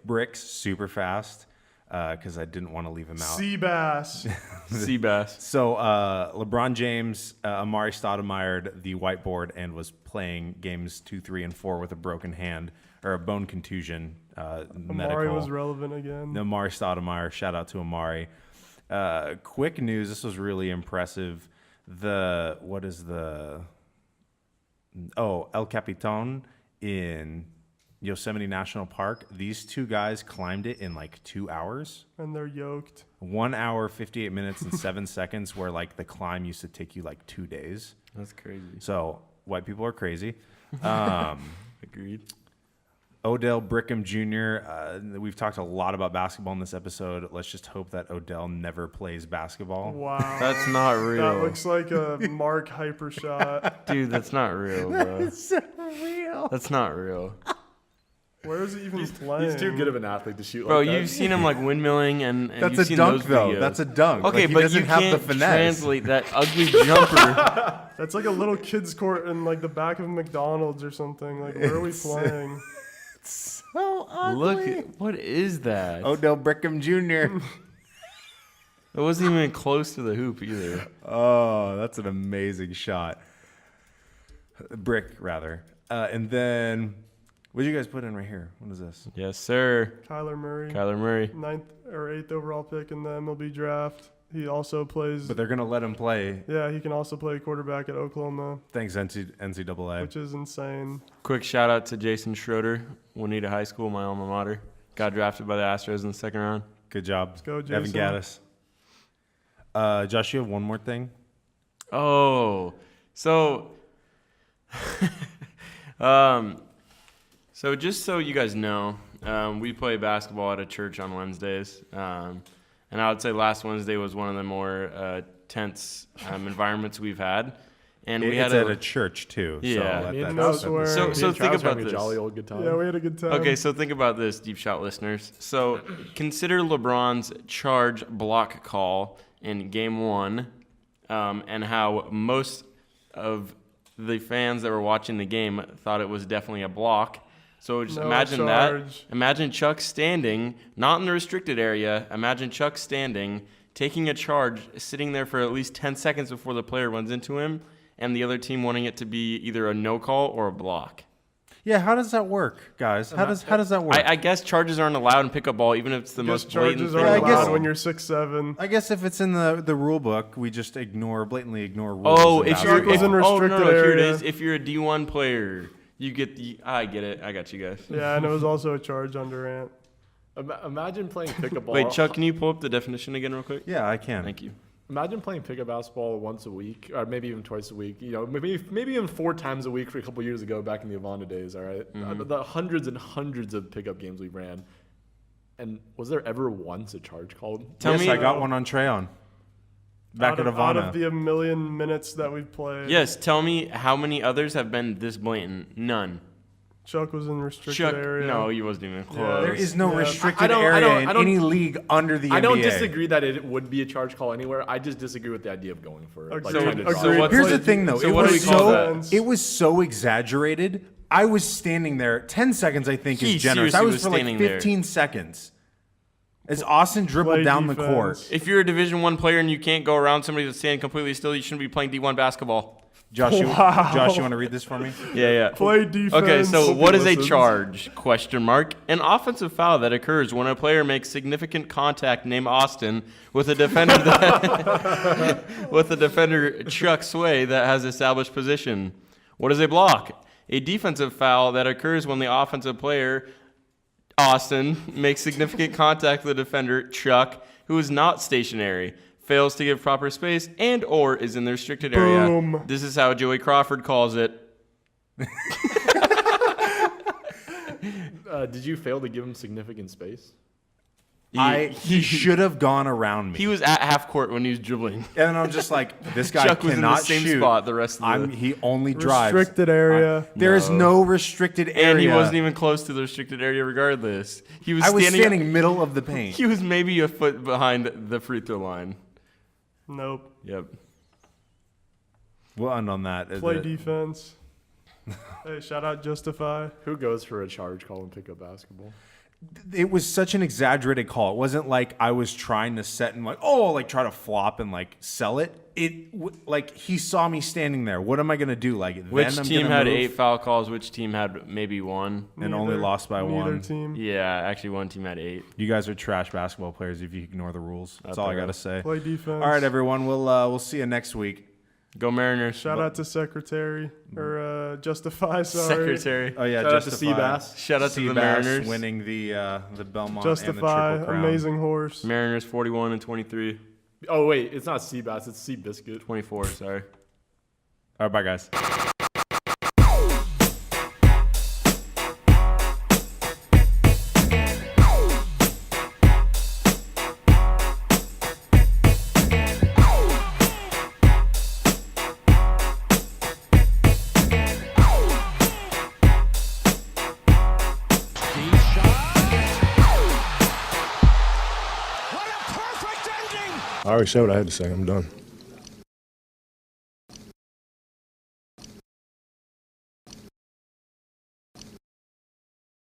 Bricks super fast because I didn't want to leave him out. Seabass. Seabass. So LeBron James, Amari Stoudemire the whiteboard and was playing games 2, 3, and 4 with a broken hand or a bone contusion. Amari was relevant again. Amari Stoudemire, shout out to Amari. Quick news, this was really impressive. El Capitan in Yosemite National Park. These 2 guys climbed it in like 2 hours. And they're yoked. 1 hour, 58 minutes, and 7 seconds, where like the climb used to take you like 2 days. That's crazy. So white people are crazy. Agreed. Odell Brickham Jr. We've talked a lot about basketball in this episode. Let's just hope that Odell never plays basketball. Wow. That's not real. That looks like a Mark hyper shot. Dude, that's not real, bro. That's real. That's not real. Where is he even playing? He's too good of an athlete to shoot Bro, like that. you've seen him like windmilling and That's you've a seen dunk, those though. videos. That's a dunk. Okay, Like, he but doesn't you have can't the finesse. translate that ugly jumper. That's like a little kid's court in like the back of McDonald's or something. Like, where are we playing? So ugly. Look, what is that? Odell Brickham Jr. It wasn't even close to the hoop either. Oh, that's an amazing shot. Brick, rather. And then, what did you guys put in right here? What is this? Yes, sir. Kyler Murray. 9th or 8th overall pick in the MLB draft. He also plays. But they're going to let him play. Yeah, he can also play quarterback at Oklahoma. Thanks, NCAA. Which is insane. Quick shout out to Jason Schroeder, Juanita High School, my alma mater. Got drafted by the Astros in the second round. Good job. Let's go, Jason. Evan Gaddis. Josh, you have one more thing? Oh, so so just so you guys know, we play basketball at a church on Wednesdays, and I would say last Wednesday was one of the more tense environments we've had. And we had at a church too. Yeah. So think about this. A jolly old good time. Yeah, we had a good time. Okay, so think about this, Deep Shot listeners. So consider LeBron's charge block call in Game 1, and how most of the fans that were watching the game thought it was definitely a block. So just imagine that. Imagine Chuck standing, not in the restricted area. Imagine Chuck standing, taking a charge, sitting there for at least 10 seconds before the player runs into him, and the other team wanting it to be either a no call or a block. Yeah, how does that work, guys? How does that work? I guess charges aren't allowed in pickup ball, even if it's the most blatant charges thing. aren't allowed when you're 6'7". I guess if it's in the rule book, we just blatantly ignore rules. Oh, if you're here it area. is. If you're a D1 player, you get the. I get it. I got you guys. Yeah, and it was also a charge on Durant. Imagine playing pickup ball. Wait, Chuck, can you pull up the definition again real quick? Yeah, I can. Thank you. Imagine playing pickup basketball once a week, or maybe even twice a week. You know, maybe even 4 times a week for a couple years ago, back in the Avonda days. All right, the hundreds and hundreds of pickup games we ran, and was there ever once a charge called? Yes, I got one on Treon. Back at Avonda. Out of the 1 million minutes that we've played. Yes, tell me how many others have been this blatant. None. Chuck was in restricted area. No, he wasn't even close. Yeah, there is no restricted area in any league under the NBA. I don't disagree that it would be a charge call anywhere. I just disagree with the idea of going for it. Here's the thing, though. It was so exaggerated. I was standing there. 10 seconds, I think, is generous. I was for like 15 seconds. As Austin dribbled down the court. If you're a Division I player and you can't go around somebody that's standing completely still, you shouldn't be playing D1 basketball. Josh, you want to read this for me? Yeah. Play defense. Okay, so what is a charge? ? An offensive foul that occurs when a player makes significant contact, named Austin, with a defender Chuck Sway that has established position. What is a block? A defensive foul that occurs when the offensive player, Austin, makes significant contact with the defender, Chuck, who is not stationary, fails to give proper space, and or is in the restricted area. Boom. This is how Joey Crawford calls it. Did you fail to give him significant space? He should have gone around me. He was at half court when he was dribbling. And I'm just like, this guy Chuck cannot was in the same shoot. spot the rest of the... He only drives. Restricted area. There is no restricted area. And he wasn't even close to the restricted area regardless. I was standing middle of the paint. He was maybe a foot behind the free throw line. Nope. Yep. We'll end on that. Play defense. Hey, shout out Justify. Who goes for a charge call in pickup basketball? It was such an exaggerated call. It wasn't like I was trying to set and try to flop and sell it. He saw me standing there. What am I gonna do? Which team had 8 foul calls? Which team had maybe 1? And only lost by 1. Neither team. Yeah, actually one team had 8. You guys are trash basketball players if you ignore the rules. That's all I gotta say. Play defense. All right, everyone. We'll see you next week. Go Mariners. Shout out to Secretary or Justify. Sorry. Secretary. Oh yeah, Shout out to Seabass. Shout out to the Mariners winning the Belmont Justify. and the Triple Crown. Amazing horse. Mariners 41 and 23. Oh wait, it's not Seabass, it's Seabiscuit. 24. Sorry. All right, bye guys. I already said what I had to say. I'm done.